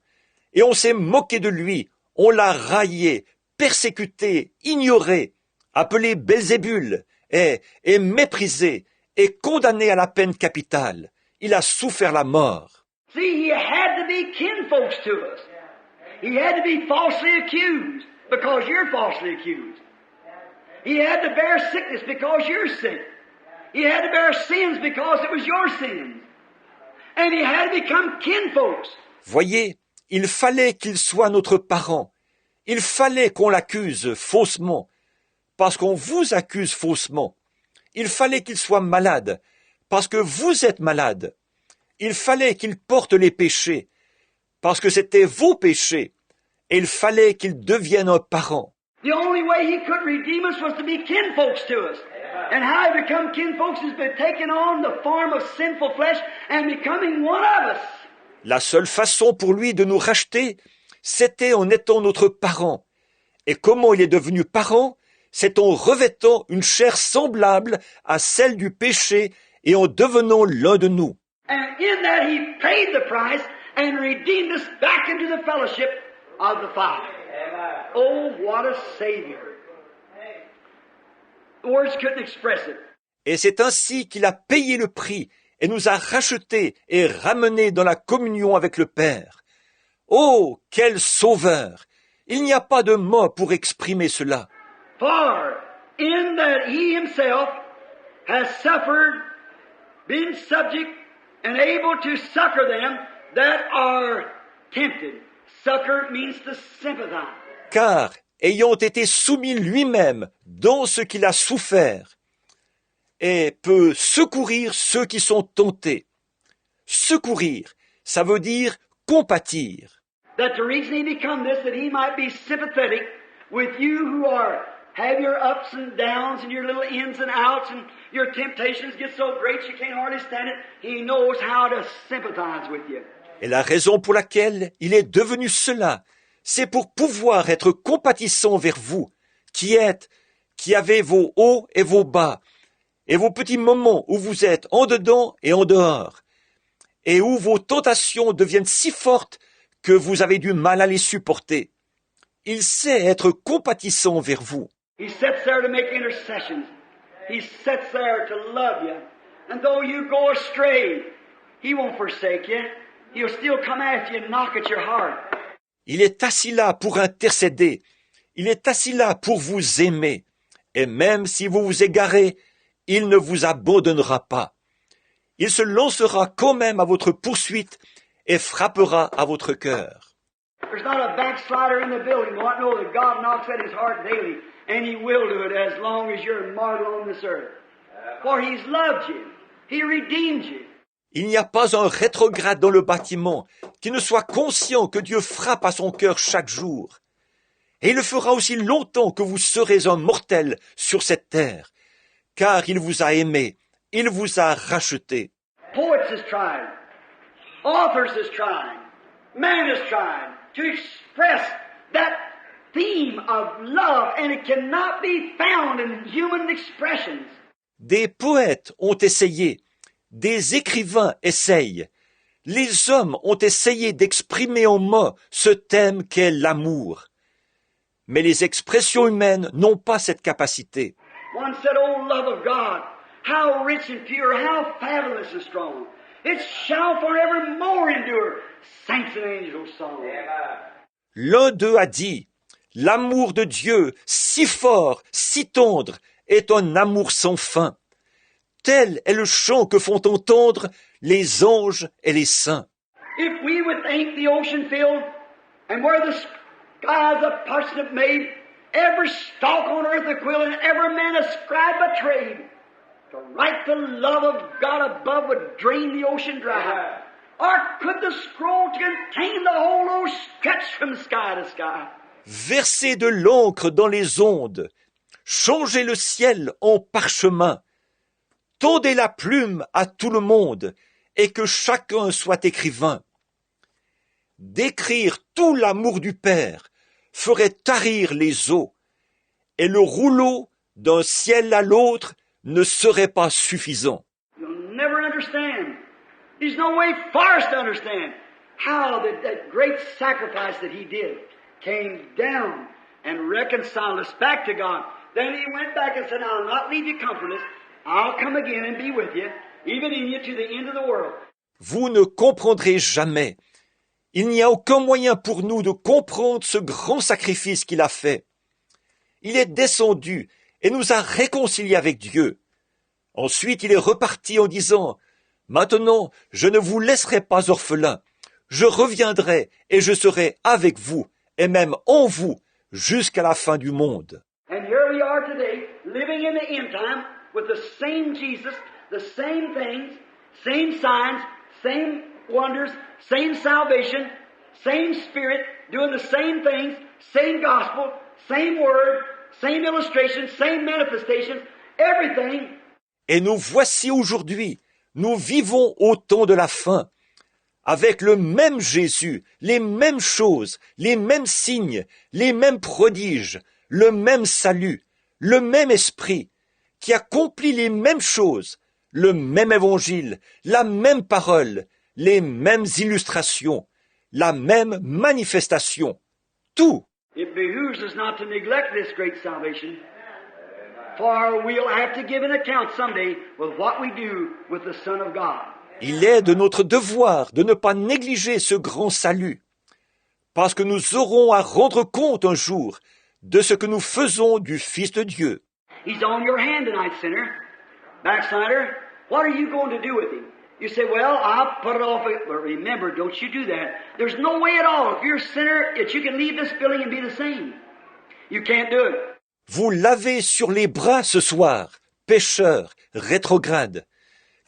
Et on s'est moqué de lui. On l'a raillé, persécuté, ignoré, appelé Belzébul et méprisé et condamné à la peine capitale. Il a souffert la mort. See, he had to be kinfolks to us. He had to be falsely accused because you're falsely accused. He had to bear sickness because you're sick. He had to bear sins because it was your sins. And he had to become kinfolks. Voyez, il fallait qu'il soit notre parent. Il fallait qu'on l'accuse faussement, parce qu'on vous accuse faussement. Il fallait qu'il soit malade, parce que vous êtes malade. Il fallait qu'il porte les péchés, parce que c'était vos péchés. Et il fallait qu'il devienne un parent. The only way He could redeem us was to be kinfolks to us. And how He become kinfolks is by taking on the form of sinful flesh and becoming one of us. La seule façon pour lui de nous racheter, c'était en étant notre parent. Et comment il est devenu parent? C'est en revêtant une chair semblable à celle du péché et en devenant l'un de nous. And in that He paid the price and redeemed us back into the fellowship of the Father. Oh, what a Savior. Words couldn't express it. Et c'est ainsi qu'il a payé le prix et nous a rachetés et ramenés dans la communion avec le Père. Oh, quel sauveur! Il n'y a pas de mots pour exprimer cela. For in that He Himself has suffered, been subject, and able to succor them that are tempted. Succor means to sympathize. Car, ayant été soumis lui-même dans ce qu'il a souffert, et peut secourir ceux qui sont tentés. Secourir, ça veut dire compatir. That the reason He become this, that He might be sympathetic with you who have your ups and downs and your little ins and outs and your temptations get so great you can't hardly stand it. He knows how to sympathize with you. Et la raison pour laquelle il est devenu cela, c'est pour pouvoir être compatissant vers vous, qui avez vos hauts et vos bas, et vos petits moments où vous êtes en dedans et en dehors, et où vos tentations deviennent si fortes que vous avez du mal à les supporter. Il sait être compatissant vers vous. He sits there to make intercessions. He sits there to love you. And though you go astray, He won't forsake you. He'll still come after you and knock at your heart. Il est assis là pour intercéder. Il est assis là pour vous aimer. Et même si vous vous égarez, il ne vous abandonnera pas. Il se lancera quand même à votre poursuite et frappera à votre cœur. There's not a backslider in the building who won't know that God knocks at his heart daily, and He will do it as long as you're mortal on this earth. For He's loved you. He redeemed you. Il n'y a pas un rétrograde dans le bâtiment qui ne soit conscient que Dieu frappe à son cœur chaque jour. Et il le fera aussi longtemps que vous serez un mortel sur cette terre, car il vous a aimé, il vous a racheté. Poets is trying. Authors is trying. Man is trying to express that theme of love, and it cannot be found in human expressions. Des poètes ont essayé, des écrivains essayent, les hommes ont essayé d'exprimer en mots ce thème qu'est l'amour. Mais les expressions humaines n'ont pas cette capacité. One said, "Oh, love of God, how rich and pure, how fabulous and strong. It shall forevermore endure. Saints and angels song." L'un d'eux a dit, « L'amour de Dieu, si fort, si tendre, est un amour sans fin. Tel est le chant que font entendre les anges et les saints. » If we would think the ocean filled, and where the skies a parsnip made, every stalk on earth a quill, and every man a scribe a trade, to write the love of God above would drain the ocean dry. Or could the scroll contain the whole earth stretched from sky to sky? Verser de l'encre dans les ondes, changer le ciel en parchemin, tondez la plume à tout le monde, et que chacun soit écrivain. D'écrire tout l'amour du Père ferait tarir les eaux, et le rouleau d'un ciel à l'autre ne serait pas suffisant. You'll never understand. There's no way for us to understand how that great sacrifice that He did came down and reconciled us back to God. Then He went back and said, "I'll not leave you comfortless. I'll come again and be with you, even in you to the end of the world." Vous ne comprendrez jamais. Il n'y a aucun moyen pour nous de comprendre ce grand sacrifice qu'il a fait. Il est descendu et nous a réconciliés avec Dieu. Ensuite, il est reparti en disant, « Maintenant, je ne vous laisserai pas orphelins. Je reviendrai et je serai avec vous, et même en vous, jusqu'à la fin du monde. » And here we are today, living in the end time, with the same Jesus, the same things, same signs, same wonders, same salvation, same Spirit, doing the same things, same gospel, same word, same illustration, same manifestation, everything. Et nous voici aujourd'hui, nous vivons au temps de la fin, avec le même Jésus, les mêmes choses, les mêmes signes, les mêmes prodiges, le même salut, le même esprit, qui accomplit les mêmes choses, le même évangile, la même parole, les mêmes illustrations, la même manifestation, tout. It behooves us not to neglect this great salvation, for we'll have to give an account someday with what we do with the Son of God. Il est de notre devoir de ne pas négliger ce grand salut, parce que nous aurons à rendre compte un jour de ce que nous faisons du Fils de Dieu. He's on your hand tonight, sinner. Backslider, what are you going to do with him? You say, well, I'll put it off. But remember, don't you do that. There's no way at all, if you're a sinner, that you can leave this building and be the same. You can't do it. Vous l'avez sur les bras ce soir, pécheur, rétrograde.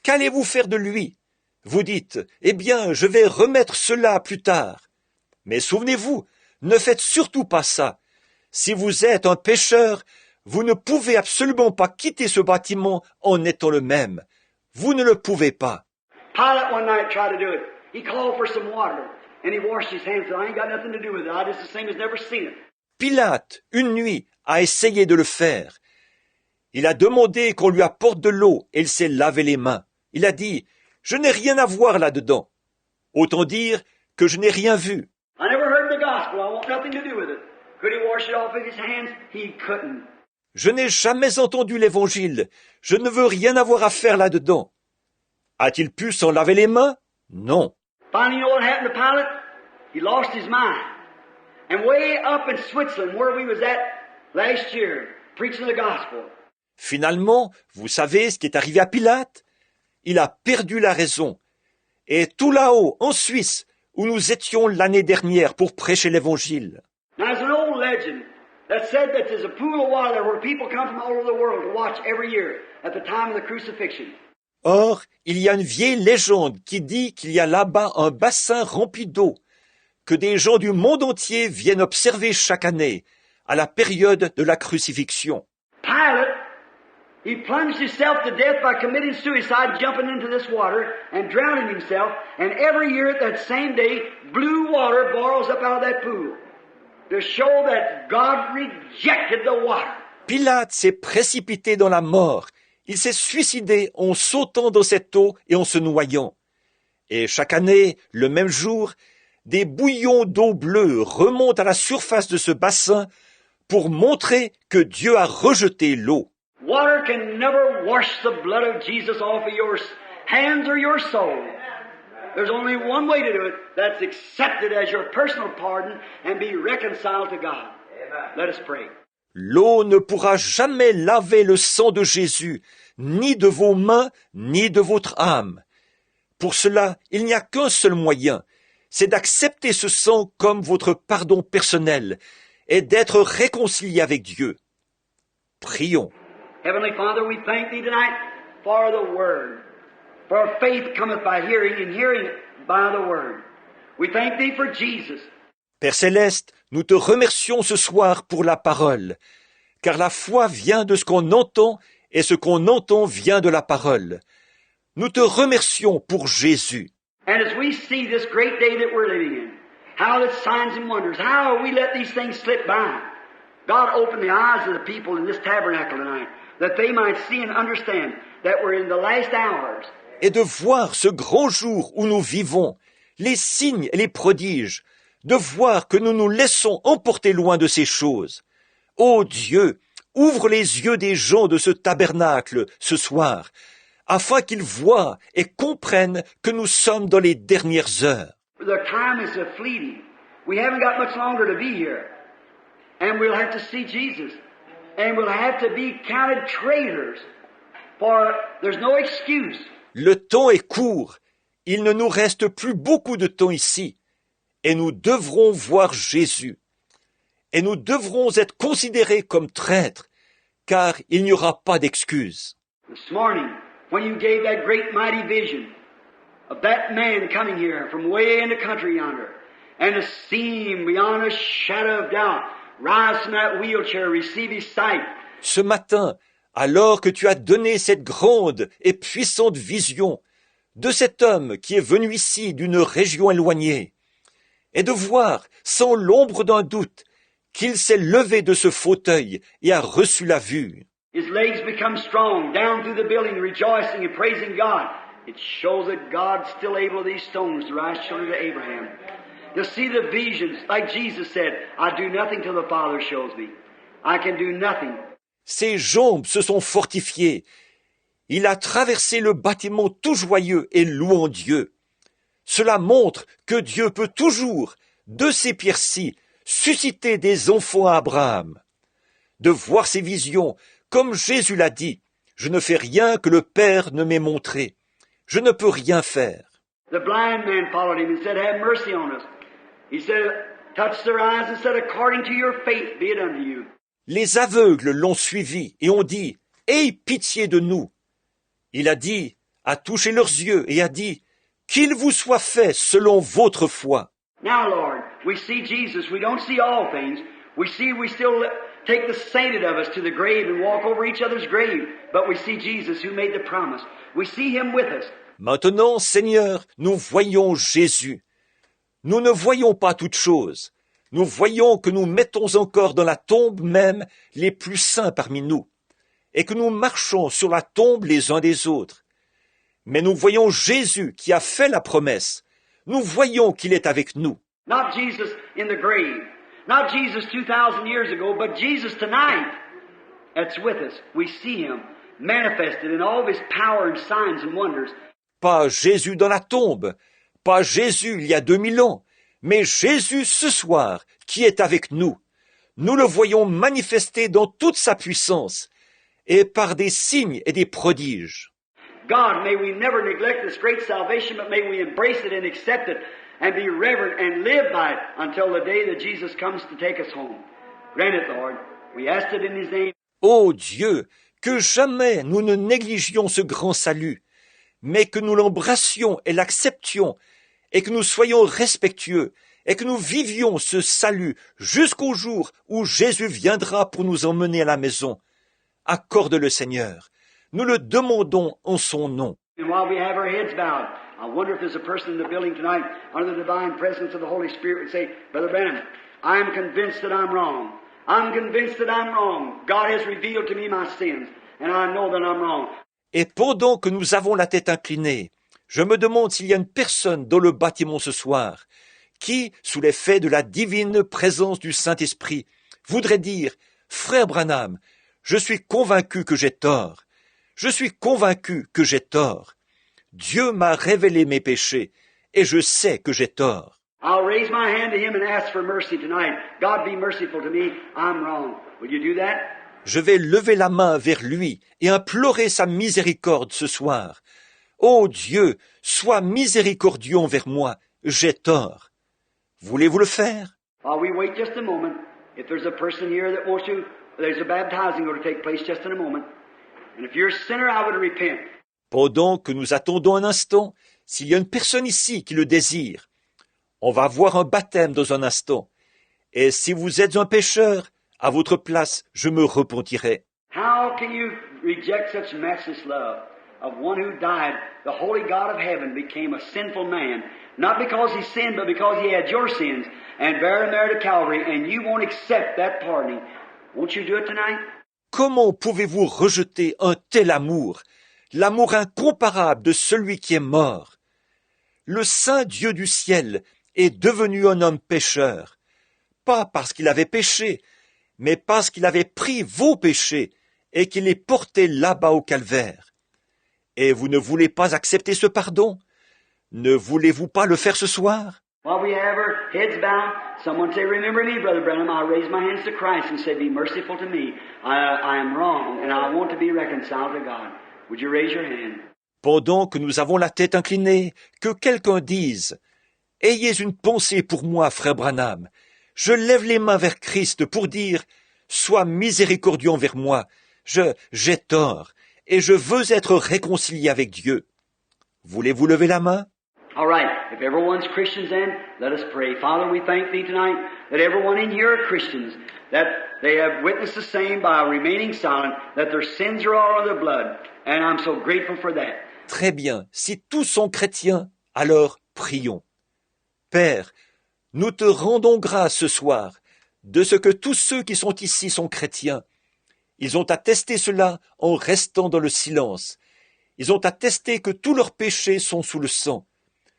Qu'allez-vous faire de lui? Vous dites, eh bien, je vais remettre cela plus tard. Mais souvenez-vous, ne faites surtout pas ça. Si vous êtes un pécheur, vous ne pouvez absolument pas quitter ce bâtiment en étant le même. Vous ne le pouvez pas. Pilate one night tried to do it. He called for some water, and he washed his hands. I ain't got nothing to do with it. I just the same as never seen it. Pilate, une nuit, a essayé de le faire. Il a demandé qu'on lui apporte de l'eau et il s'est lavé les mains. Il a dit, je n'ai rien à voir là-dedans. Autant dire que je n'ai rien vu. I never heard the gospel. I want nothing to do with it. Could he wash it off with his hands? He couldn't. Je n'ai jamais entendu l'évangile. Je ne veux rien avoir à faire là-dedans. A-t-il pu s'en laver les mains? Non. Finally, you know what happened to Pilate? He lost his mind. And way up in Switzerland, where we was at last year, preaching the gospel. Finalement, vous savez ce qui est arrivé à Pilate? Il a perdu la raison. Et tout là-haut, en Suisse, où nous étions l'année dernière pour prêcher l'évangile. Now, there's an old legend that said that there's a pool of water where people come from all over the world to watch every year at the time of the crucifixion. Or, il y a une vieille légende qui dit qu'il y a là-bas un bassin rempli d'eau, que des gens du monde entier viennent observer chaque année, à la période de la crucifixion. Pilate, he plunged himself to death by committing suicide, jumping into this water and drowning himself. And every year at that same day, blue water boils up out of that pool to show that God rejected the water. Pilate s'est précipité dans la mort. Il s'est suicidé en sautant dans cette eau et en se noyant. Et chaque année, le même jour, des bouillons d'eau bleue remontent à la surface de ce bassin pour montrer que Dieu a rejeté l'eau. Water can never wash the blood of Jesus off of your hands or your soul. There's only one way to do it. That's accept it as your personal pardon and be reconciled to God. Let us pray. L'eau ne pourra jamais laver le sang de Jésus, ni de vos mains, ni de votre âme. Pour cela, il n'y a qu'un seul moyen, c'est d'accepter ce sang comme votre pardon personnel et d'être réconcilié avec Dieu. Prions. Heavenly Father, we thank Thee tonight for the Word. For faith cometh by hearing, and hearing by the Word. We thank Thee for Jesus. Père Céleste, nous te remercions ce soir pour la parole, car la foi vient de ce qu'on entend et ce qu'on entend vient de la parole. Nous te remercions pour Jésus. And as we see this great day that we're living in, how the signs and wonders, how we let these things slip by. God, open the eyes of the people in this tabernacle tonight, that they might see and understand that we're in the last hours. Et de voir ce grand jour où nous vivons, les signes et les prodiges, de voir que nous nous laissons emporter loin de ces choses. Ô Dieu, ouvre les yeux des gens de ce tabernacle ce soir, afin qu'ils voient et comprennent que nous sommes dans les dernières heures. The time is fleeting. We haven't got much longer to be here. And we'll have to see Jesus. And we'll have to be counted traitors. For there's no excuse. Le temps est court. Il ne nous reste plus beaucoup de temps ici. Et nous devrons voir Jésus. Et nous devrons être considérés comme traîtres, car il n'y aura pas d'excuse. This morning, when you gave that great mighty vision of that man coming here from way in the country yonder, and to see him beyond a shadow of doubt, rise from that wheelchair, receive his sight. Ce matin, alors que tu as donné cette grande et puissante vision de cet homme qui est venu ici d'une région éloignée, et de voir, sans l'ombre d'un doute, qu'il s'est levé de ce fauteuil et a reçu la vue. His legs become strong, down through the building, rejoicing and praising God. It shows that God's still able these stones to rise children to Abraham. To see the visions, like Jesus said, I do nothing till the Father shows me. I can do nothing. Ses jambes se sont fortifiées. Il a traversé le bâtiment tout joyeux et louant Dieu. Cela montre que Dieu peut toujours, de ces pierres-ci, susciter des enfants à Abraham. De voir ces visions, comme Jésus l'a dit, je ne fais rien que le Père ne m'ait montré. Je ne peux rien faire. The blind man followed him and said, have mercy on us. He said, touched their eyes and said, according to your faith be it unto you. Les aveugles l'ont suivi et ont dit, aie pitié de nous. Il a dit, a touché leurs yeux et a dit, qu'il vous soit fait selon votre foi. Now, Lord, we see Jesus. We don't see all things. We still take the sainted of us to the grave and walk over each other's grave. But we see Jesus who made the promise. We see him with us. Maintenant, Seigneur, nous voyons Jésus. Nous ne voyons pas toutes choses. Nous voyons que nous mettons encore dans la tombe même les plus saints parmi nous, et que nous marchons sur la tombe les uns des autres. Mais nous voyons Jésus qui a fait la promesse. Nous voyons qu'il est avec nous. Not Jesus in the grave. Not Jesus 2,000 years ago, but Jesus tonight that's with us. We see him manifested in all of his power and signs and wonders. Pas Jésus dans la tombe, pas Jésus il y a 2000 ans, mais Jésus ce soir qui est avec nous. Nous le voyons manifesté dans toute sa puissance et par des signes et des prodiges. God, may we never neglect this great salvation, but may we embrace it and accept it and be reverent and live by it until the day that Jesus comes to take us home. Grant it, Lord. We ask it in his name. Ô Dieu, que jamais nous ne négligions ce grand salut, mais que nous l'embrassions et l'acceptions, et que nous soyons respectueux, et que nous vivions ce salut jusqu'au jour où Jésus viendra pour nous emmener à la maison. Accorde-le, Seigneur. Nous le demandons en son nom. And while we have our heads bowed, I wonder if there's a person in the building tonight under the divine presence of the Holy Spirit would say, Brother Branham, I am convinced that I'm wrong. I'm convinced that I'm wrong. God has revealed to me my sins, and I know that I'm wrong. Et pendant que nous avons la tête inclinée, je me demande s'il y a une personne dans le bâtiment ce soir qui, sous l'effet de la divine présence du Saint-Esprit, voudrait dire « Frère Branham, je suis convaincu que j'ai tort. Je suis convaincu que j'ai tort. Dieu m'a révélé mes péchés et je sais que j'ai tort. » I'll raise my hand to him and ask for mercy tonight. God be merciful to me. I'm wrong. Will you do that? Je vais lever la main vers lui et implorer sa miséricorde ce soir. Ô Dieu, sois miséricordieux envers moi, j'ai tort. Voulez-vous le faire? While we wait just a moment, if there's a person here that wants to, there's a baptizing going to take place just in a moment. And if you're a sinner, I would repent. Pendant que nous attendons un instant, s'il y a une personne ici qui le désire, on va avoir un baptême dans un instant. Et si vous êtes un pécheur, à votre place, je me repentirai. How can you reject such matchless love of one who died? The holy God of heaven became a sinful man, not because he sinned, but because he had your sins, and bare them there to Calvary, and you won't accept that pardoning. Won't you do it tonight? Comment pouvez-vous rejeter un tel amour, l'amour incomparable de celui qui est mort? Le saint Dieu du ciel est devenu un homme pécheur, pas parce qu'il avait péché, mais parce qu'il avait pris vos péchés et qu'il les portait là-bas au calvaire. Et vous ne voulez pas accepter ce pardon? Ne voulez-vous pas le faire ce soir? While we have our heads bowed, someone say, remember me, Brother Branham. I raise my hands to Christ and say, be merciful to me. I am wrong and I want to be reconciled to God. Would you raise your hand? Pendant que nous avons la tête inclinée, que quelqu'un dise, ayez une pensée pour moi, frère Branham. Je lève les mains vers Christ pour dire, sois miséricordieux envers moi. J'ai tort et je veux être réconcilié avec Dieu. Voulez-vous lever la main? All right, if everyone's Christians then, let us pray. Father, we thank Thee tonight that everyone in here are Christians, that they have witnessed the same by remaining silent, that their sins are all in their blood, and I'm so grateful for that. Très bien, si tous sont chrétiens, alors prions. Père, nous te rendons grâce ce soir de ce que tous ceux qui sont ici sont chrétiens. Ils ont attesté cela en restant dans le silence. Ils ont attesté que tous leurs péchés sont sous le sang.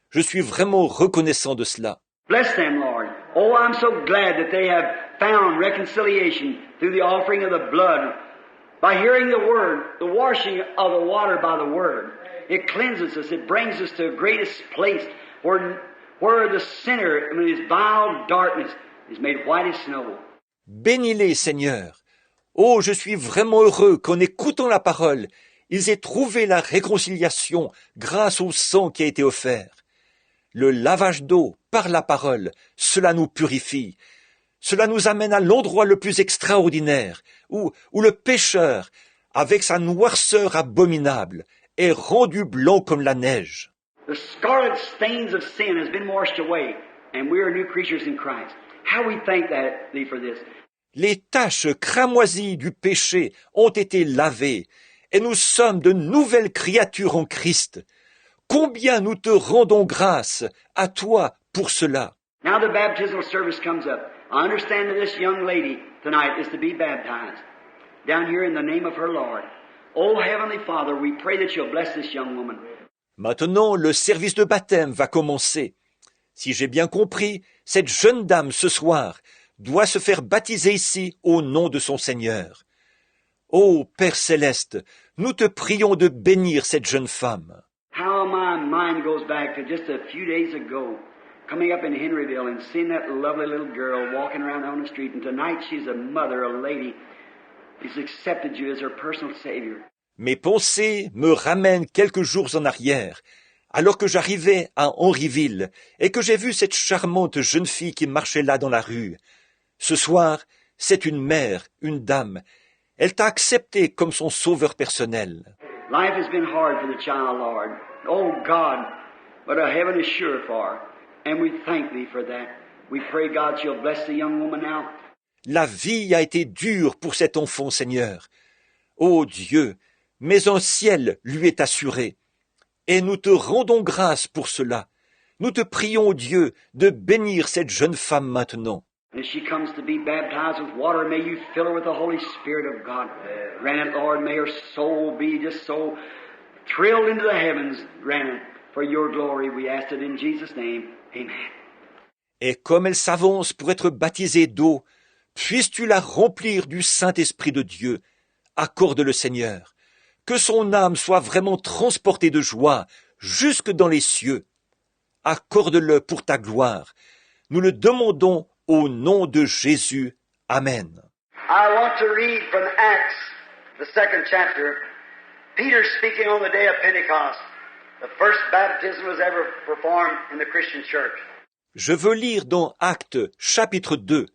Je suis vraiment reconnaissant de cela. Bless them, Lord. Oh, I'm so glad that they have found reconciliation through the offering of the blood. By hearing the Word, the washing of the water by the Word. It cleanses us. It brings us to the greatest place where the sinner, in his vile darkness, is made white as snow. Bénis-les, Seigneur. Oh, je suis vraiment heureux qu'en écoutant la parole, ils aient trouvé la réconciliation grâce au sang qui a été offert. Le lavage d'eau par la parole, cela nous purifie. Cela nous amène à l'endroit le plus extraordinaire, où le pécheur, avec sa noirceur abominable, est rendu blanc comme la neige. The scarlet stains of sin has been washed away, and we are new creatures in Christ. How we thank Thee for this. Les taches cramoisies du péché ont été lavées, et nous sommes de nouvelles créatures en Christ. Combien nous te rendons grâce à toi pour cela. Now the baptismal service comes up. I understand that this young lady tonight is to be baptized down here in the name of her Lord. Oh, Heavenly Father, we pray that You'll bless this young woman. Maintenant, le service de baptême va commencer. Si j'ai bien compris, cette jeune dame ce soir doit se faire baptiser ici au nom de son Seigneur. Ô Père céleste, nous te prions de bénir cette jeune femme. How my mind goes back to just a few days ago, coming up in Henryville and seeing that lovely little girl walking around on the street, and tonight she's a mother, a lady. She's accepted You as her personal Savior. Mes pensées me ramènent quelques jours en arrière, alors que j'arrivais à Henryville et que j'ai vu cette charmante jeune fille qui marchait là dans la rue. Ce soir, c'est une mère, une dame. Elle t'a accepté comme son sauveur personnel. Life has been hard for the child, Lord. Oh, God, but heaven is sure for her. And we thank Thee for that. We pray, God, You'll bless the young woman now. La vie a été dure pour cet enfant, Seigneur. Ô Dieu, mais un ciel lui est assuré. Et nous te rendons grâce pour cela. Nous te prions, Dieu, de bénir cette jeune femme maintenant. As she comes to be baptized with water, may You fill her with the Holy Spirit of God. Grant it, Lord, may her soul be just so thrilled into the heavens. Grant it for Your glory. We ask it in Jesus' name. Amen. Et comme elle s'avance pour être baptisée d'eau, puisses-tu la remplir du Saint-Esprit de Dieu. Accorde-le, Seigneur. Que son âme soit vraiment transportée de joie jusque dans les cieux. Accorde-le pour Ta gloire. Nous le demandons au nom de Jésus. Amen. I want to read from Acts, the 2nd chapter. Peter speaking on the day of Pentecost. The first baptism was ever performed in the Christian church. Je veux lire dans Actes, chapitre 2.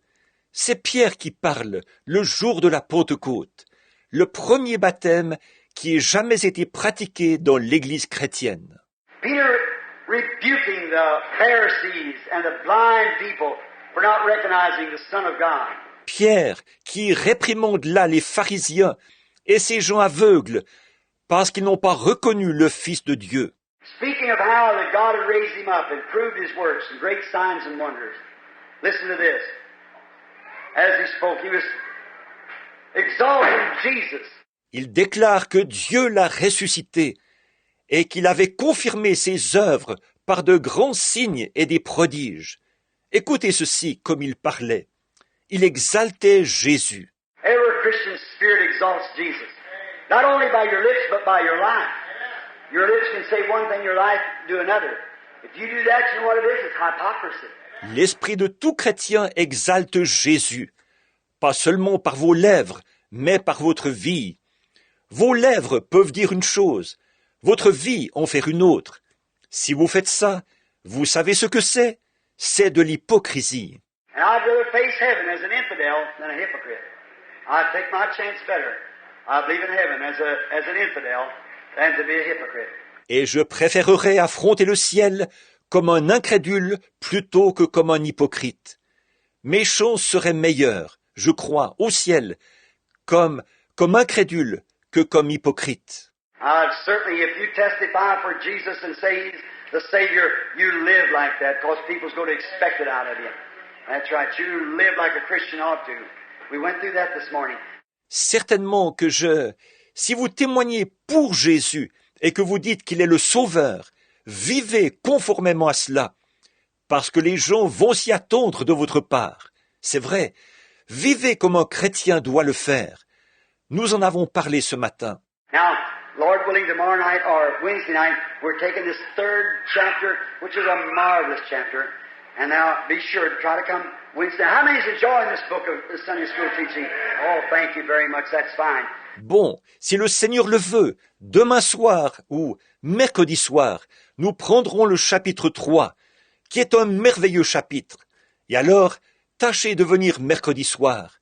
C'est Pierre qui parle, le jour de la Pentecôte. Le premier baptême qui ait jamais été pratiqué dans l'Église chrétienne. Peter rebuking the Pharisees and the blind people for not recognizing the Son of God. Pierre qui réprimande là les pharisiens et ces gens aveugles parce qu'ils n'ont pas reconnu le Fils de Dieu. Speaking of how that God had raised him up and proved his works and great signs and wonders. Listen to this. As he spoke, he was exalting Jesus. Il déclare que Dieu l'a ressuscité et qu'il avait confirmé ses œuvres par de grands signes et des prodiges. Écoutez ceci comme il parlait. Il exaltait Jésus. Every Christian spirit exalts Jesus. Not only by your lips, but by your life. Your lips can say one thing, your life do another. If you do that, you know what it is? It's hypocrisy. L'esprit de tout chrétien exalte Jésus, pas seulement par vos lèvres, mais par votre vie. Vos lèvres peuvent dire une chose, votre vie en faire une autre. Si vous faites ça, vous savez ce que c'est? C'est de l'hypocrisie. And I'd rather face heaven as an infidel than a hypocrite. I'd take my chance better. I believe in heaven as an infidel than to be a hypocrite. Et je préférerais affronter le ciel comme un incrédule plutôt que comme un hypocrite. Mes chances seraient meilleures, je crois, au ciel, comme incrédule que comme hypocrite. Certainly, if you testify for Jesus and say He's the Savior, you live like that, because people's going to expect it out of you. That's right. You live like a Christian ought to. We went through that this morning. Certainement que si vous témoignez pour Jésus et que vous dites qu'il est le Sauveur, vivez conformément à cela, parce que les gens vont s'y attendre de votre part. C'est vrai, vivez comme un chrétien doit le faire. Nous en avons parlé ce matin. Now, Lord willing, tomorrow night or Wednesday night, we're taking this third chapter, which is a marvelous chapter. And now, be sure to try to come Wednesday. How many is enjoying this book of the Sunday school teaching? Oh, thank you very much. That's fine. Bon, si le Seigneur le veut, demain soir ou mercredi soir, nous prendrons le chapitre 3, qui est un merveilleux chapitre. Et alors, tâchez de venir mercredi soir.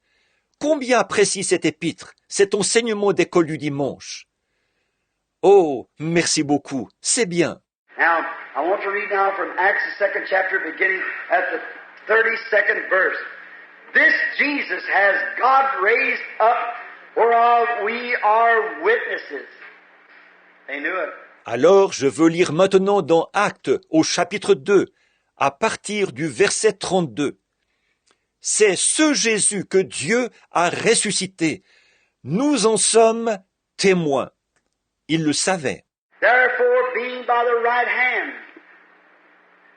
Combien apprécie cet épître, cet enseignement d'école du dimanche? Oh, merci beaucoup, c'est bien. Now, I want to read now from Acts, the 2nd chapter, beginning at the 32nd verse. This Jesus has God raised up, whereof we are witnesses. They knew it. Alors, je veux lire maintenant dans Actes, au chapitre 2, à partir du verset 32. C'est ce Jésus que Dieu a ressuscité. Nous en sommes témoins. Il le savait. Therefore, being by the right hand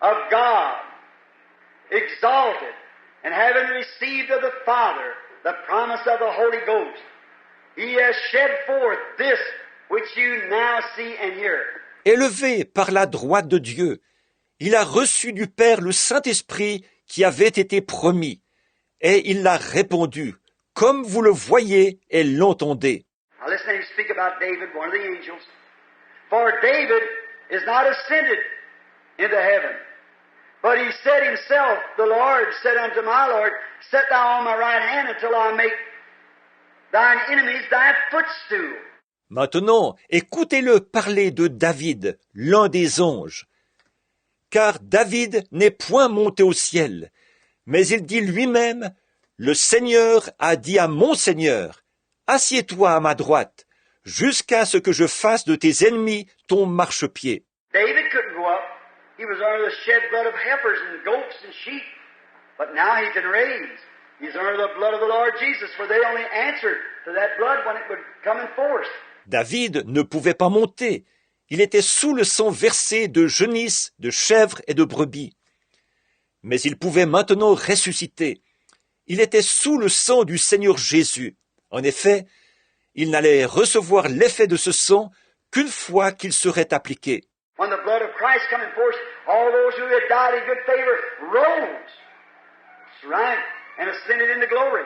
of God, exalted, and having received of the Father the promise of the Holy Ghost, He has shed forth this which you now see and hear. Élevé par la droite de Dieu, il a reçu du Père le Saint-Esprit qui avait été promis, et il l'a répandu, comme vous le voyez et l'entendez. Now listen to him speak about David, one of the angels. For David is not ascended into heaven, but he said himself, the Lord said unto my Lord, Set thou on my right hand until I make thine enemies thy footstool. Maintenant, écoutez-le parler de David, l'un des anges. Car David n'est point monté au ciel, mais il dit lui-même, le Seigneur a dit à mon Seigneur, assieds-toi à ma droite, jusqu'à ce que je fasse de tes ennemis ton marchepied. David couldn't go up. He was under the shed blood of heifers and goats and sheep. But now he can raise. He's under the blood of the Lord Jesus, for they only answered to that blood when it would come in force. David ne pouvait pas monter. Il était sous le sang versé de genisses, de chèvres et de brebis. Mais il pouvait maintenant ressusciter. Il était sous le sang du Seigneur Jésus. En effet, il n'allait recevoir l'effet de ce sang qu'une fois qu'il serait appliqué. When the blood of Christ come in force, all those who had died in good favor rose. That's right. And ascended into glory.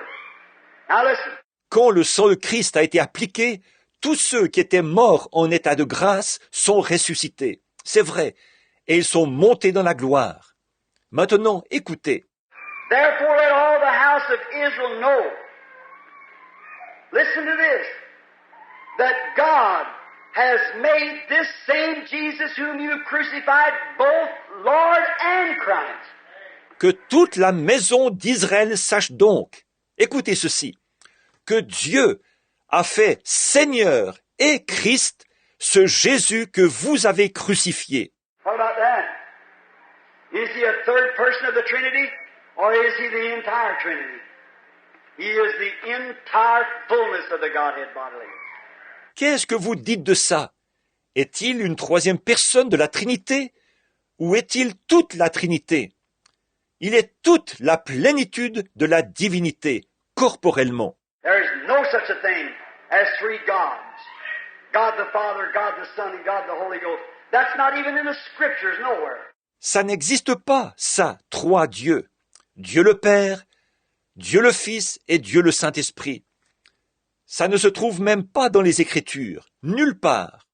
Now listen. Quand le sang de Christ a été appliqué, tous ceux qui étaient morts en état de grâce sont ressuscités. C'est vrai. Et ils sont montés dans la gloire. Maintenant, écoutez. Therefore let all the house of Israel know. Listen to this. That God has made this same Jesus whom you crucified both Lord and Christ. Que toute la maison d'Israël sache donc, écoutez ceci, que Dieu a fait Seigneur et Christ ce Jésus que vous avez crucifié. What about that? Is he a third person of the Trinity, or is he the entire Trinity? He is the entire fullness of the Godhead bodily. Qu'est-ce que vous dites de ça? Est-il une troisième personne de la Trinité? Ou est-il toute la Trinité? Il est toute la plénitude de la divinité, corporellement. There is no such a thing as three gods. God the Father, God the Son, and God the Holy Ghost. That's not even in the Scriptures nowhere. Ça n'existe pas, ça, trois dieux. Dieu le Père, Dieu le Fils et Dieu le Saint-Esprit. Ça ne se trouve même pas dans les Écritures, nulle part.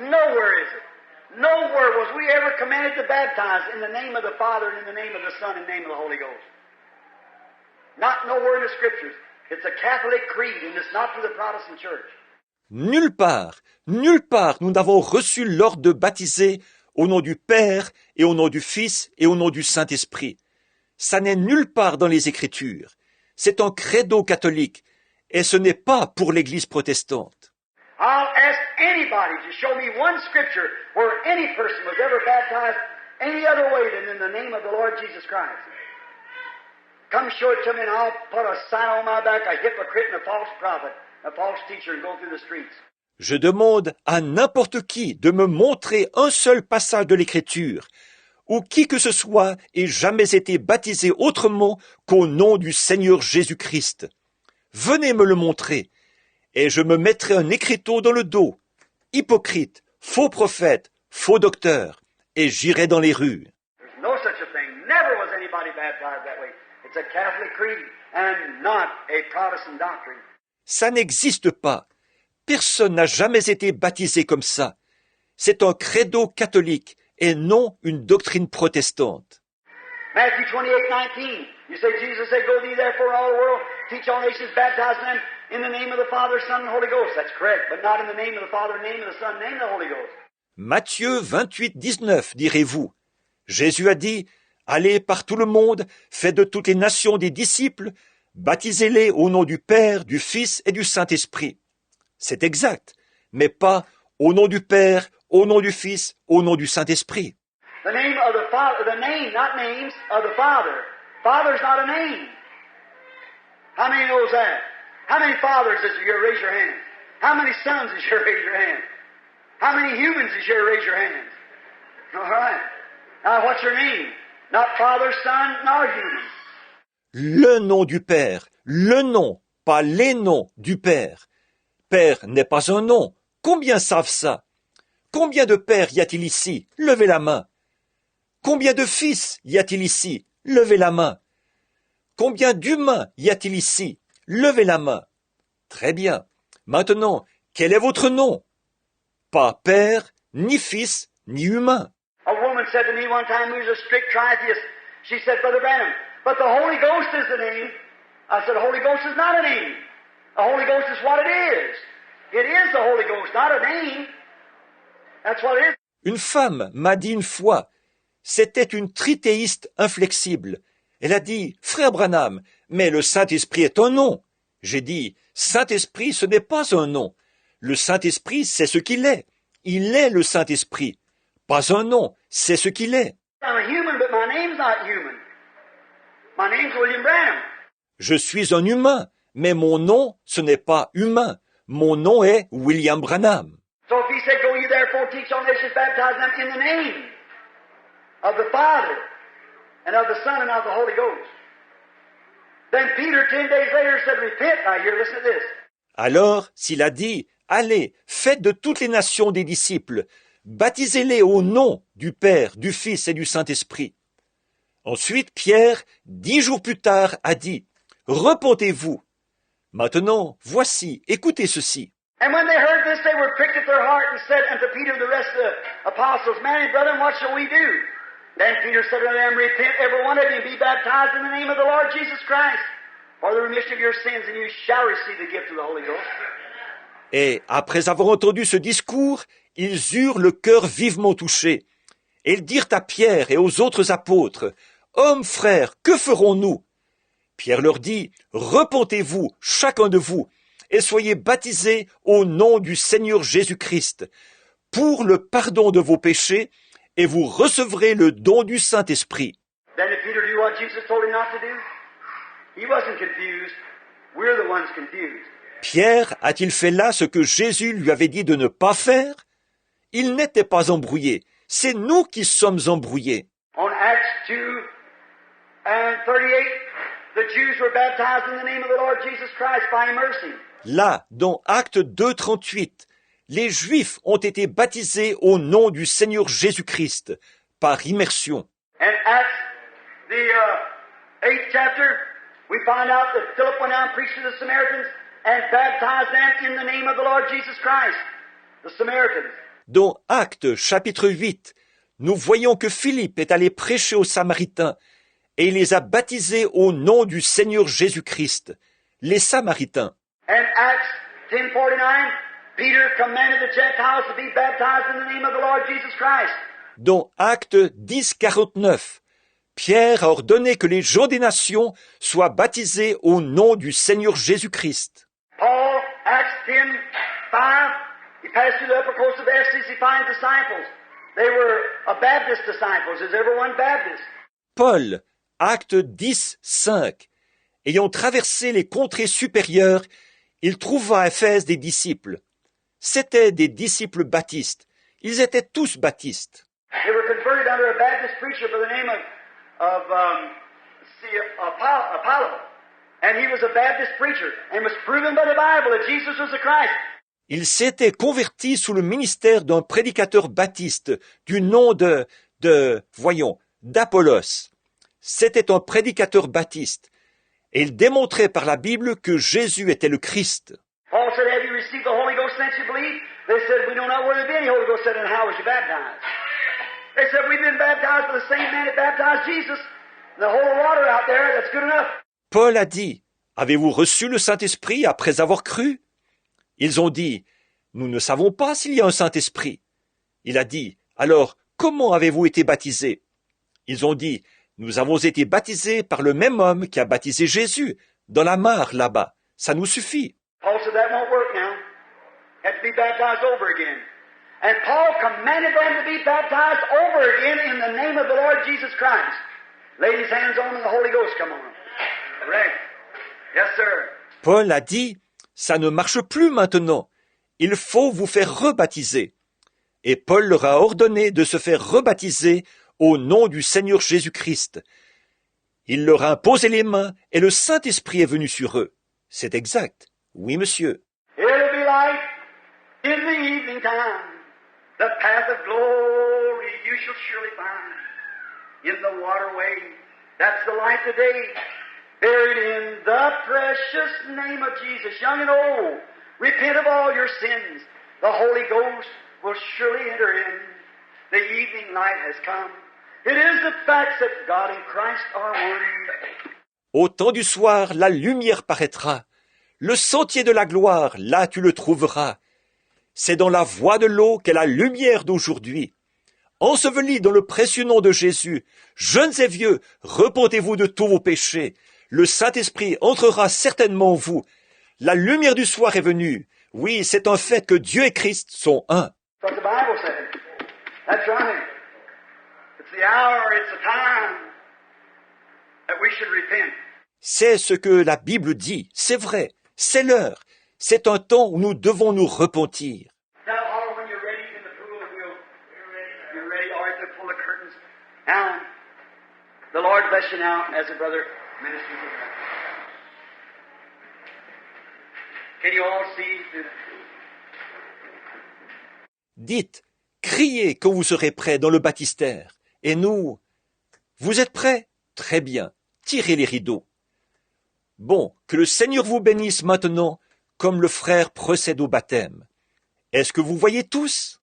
Nowhere is it. Nowhere was we ever commanded to baptize in the name of the Father and in the name of the Son and in the name of the Holy Ghost. Not nowhere in the Scriptures. It's a Catholic creed and it's not for the Protestant Church. Nulle part, nous n'avons reçu l'ordre de baptiser au nom du Père et au nom du Fils et au nom du Saint-Esprit. Ça n'est nulle part dans les Écritures. C'est un credo catholique et ce n'est pas pour l'Église protestante. I'll ask anybody to show me one scripture where any person was ever baptized any other way than in the name of the Lord Jesus Christ. Come show it to me and I'll put a sign on my back, a hypocrite and a false prophet, a false teacher, and go through the streets. Je demande à n'importe qui de me montrer un seul passage de l'Écriture où qui que ce soit ait jamais été baptisé autrement qu'au nom du Seigneur Jésus-Christ. Venez me le montrer, et je me mettrai un écriteau dans le dos. Hypocrite, faux prophète, faux docteur, et j'irai dans les rues. There's no such a thing. Never was anybody baptized that way. It's a Catholic creed and not a Protestant doctrine. Ça n'existe pas. Personne n'a jamais été baptisé comme ça. C'est un credo catholique et non une doctrine protestante. Matthew 28:19. You say, Jesus said, go thee therefore all the world, teach all nations, baptize them in the name of the Father, Son, and Holy Ghost. That's correct, but not in the name of the Father, name of the Son, name of the Holy Ghost. Matthieu 28:19, direz-vous. Jésus a dit, allez par tout le monde, faites de toutes les nations des disciples, baptisez-les au nom du Père, du Fils et du Saint-Esprit. C'est exact, mais pas au nom du Père, au nom du Fils, au nom du Saint-Esprit. The name of the Father, the name, not names, of the Father. Father's not a name. How many knows that? How many fathers is here? Raise your hand. How many sons is here? Raise your hand. How many humans is here? Raise your hand. All right. Now, what's your name? Not Father, Son, nor humans. Le nom du Père, le nom, pas les noms du Père. Père n'est pas un nom. Combien savent ça? Combien de pères y a-t-il ici? Levez la main. Combien de fils y a-t-il ici? Levez la main. Combien d'humains y a-t-il ici? Levez la main. Très bien. Maintenant, quel est votre nom? Pas père, ni fils, ni humain. A woman said to me one time who's a strict tritheist, she said, Brother Branham, but the Holy Ghost is the name. I said, the Holy Ghost is not a name. The Holy Ghost is what it is. It is the Holy Ghost, not a name. That's what it is. Une femme m'a dit une fois, c'était une trithéiste inflexible. Elle a dit, Frère Branham, mais le Saint-Esprit est un nom. J'ai dit, Saint-Esprit, ce n'est pas un nom. Le Saint-Esprit, c'est ce qu'il est. Il est le Saint-Esprit. Pas un nom, c'est ce qu'il est. I'm a human, but my name's not human. My name's William Branham. Je suis un humain, mais mon nom, ce n'est pas humain. Mon nom est William Branham. So if he said, go ye therefore, teach all nations, baptize them in the name of the Father, and of the Son, and of the Holy Ghost. Then Peter, 10 days later, said, repent. Now here, listen to this. Alors, s'il a dit, allez, faites de toutes les nations des disciples, baptisez-les au nom du Père, du Fils et du Saint-Esprit. Ensuite, Pierre, 10 jours plus tard, a dit, repentez-vous. Maintenant, voici, écoutez ceci. And when they heard this, they were pricked at their heart and said unto Peter and the rest of the apostles, Man and brethren, what shall we do? Then Peter said unto them, Repent every one of you and be baptized in the name of the Lord Jesus Christ for the remission of your sins, and you shall receive the gift of the Holy Ghost. Et après avoir entendu ce discours, ils eurent le cœur vivement touché. Et ils dirent à Pierre et aux autres apôtres, Hommes, frères, que ferons-nous? Pierre leur dit, repentez-vous, chacun de vous, et soyez baptisés au nom du Seigneur Jésus-Christ, pour le pardon de vos péchés, et vous recevrez le don du Saint-Esprit. Then did Peter do what Jesus told him not to do? He wasn't confused. We're the ones confused. Pierre a-t-il fait là ce que Jésus lui avait dit de ne pas faire? Il n'était pas embrouillé. C'est nous qui sommes embrouillés. On Acts 2 and 38, the Jews were baptized in the name of the Lord Jesus Christ by immersing. Là, dans Acte 2:38, les Juifs ont été baptisés au nom du Seigneur Jésus-Christ, par immersion. And Acts, the 8th chapter, we find out that Philip went out and preached to the Samaritans and baptized them in the name of the Lord Jesus Christ, the Samaritans. Dans Actes chapitre 8, nous voyons que Philippe est allé prêcher aux Samaritains et il les a baptisés au nom du Seigneur Jésus-Christ, les Samaritains. And Acts 10:49, Peter commanded the Gentiles to be baptized in the name of the Lord Jesus Christ. Dans Actes 10, 49, Pierre a ordonné que les gens des nations soient baptisés au nom du Seigneur Jésus-Christ. Paul, Acts 10, 5, he passed through the upper coast of Ephesus, he finds disciples. They were Baptist disciples. Is everyone Baptist? Paul, Acte 10, 5. Ayant traversé les contrées supérieures, il trouva à Éphèse des disciples. C'étaient des disciples baptistes. Ils étaient tous baptistes. They were converted under a Baptist preacher by the name of Apollo. And he was a Baptist preacher and was proven by the Bible that Jesus was the Christ. Ils s'étaient convertis sous le ministère d'un prédicateur baptiste du nom d'Apollos. C'était un prédicateur baptiste. Et il démontrait par la Bible que Jésus était le Christ. Paul said, have you received the Holy Ghost since you believed? They said, we don't know where there be any Holy Ghost. Said, and how was you baptized? They said, we've been baptized by the same man that baptized Jesus. And the whole water out there, that's good enough. Paul a dit, avez-vous reçu le Saint-Esprit après avoir cru? Ils ont dit, nous ne savons pas s'il y a un Saint-Esprit. Il a dit, alors, comment avez-vous été baptisés? Ils ont dit, nous avons été baptisés par le même homme qui a baptisé Jésus, dans la mare là-bas. Ça nous suffit. Paul said that won't work now. Have to be baptized over again. And Paul commanded them to be baptized over again in the name of the Lord Jesus Christ. Laid his hands on them and the Holy Ghost come on them. Correct. Yes, sir. Paul a dit, ça ne marche plus maintenant. Il faut vous faire rebaptiser. Et Paul leur a ordonné de se faire rebaptiser au nom du Seigneur Jésus-Christ. Il leur a imposé les mains et le Saint-Esprit est venu sur eux. C'est exact. Oui, monsieur. It'll be like in the evening time, the path of glory you shall surely find. In the waterway, that's the light of the day. Buried in the precious name of Jesus, young and old, repent of all your sins. The Holy Ghost will surely enter in. The evening light has come. It is the facts that God and Christ are one. Au temps du soir, la lumière paraîtra. Le sentier de la gloire, là tu le trouveras. C'est dans la voie de l'eau qu'est la lumière d'aujourd'hui. Ensevelis dans le précieux nom de Jésus, jeunes et vieux, repentez-vous de tous vos péchés. Le Saint-Esprit entrera certainement en vous. La lumière du soir est venue. Oui, c'est un fait que Dieu et Christ sont un. That's what the Bible says. That's right. It's the hour, it's the time that we should repent. C'est ce que la Bible dit, c'est vrai, c'est l'heure. C'est un temps où nous devons nous repentir. Now, all when you're ready in the pool, you're ready. All right, to pull the curtains. Now, the Lord bless you now as a brother ministers with us. Can you all see through the pool? Dites, criez quand vous serez prêts dans le baptistère. Et nous, vous êtes prêts? Très bien, tirez les rideaux. Bon, que le Seigneur vous bénisse maintenant, comme le frère procède au baptême. Est-ce que vous voyez tous?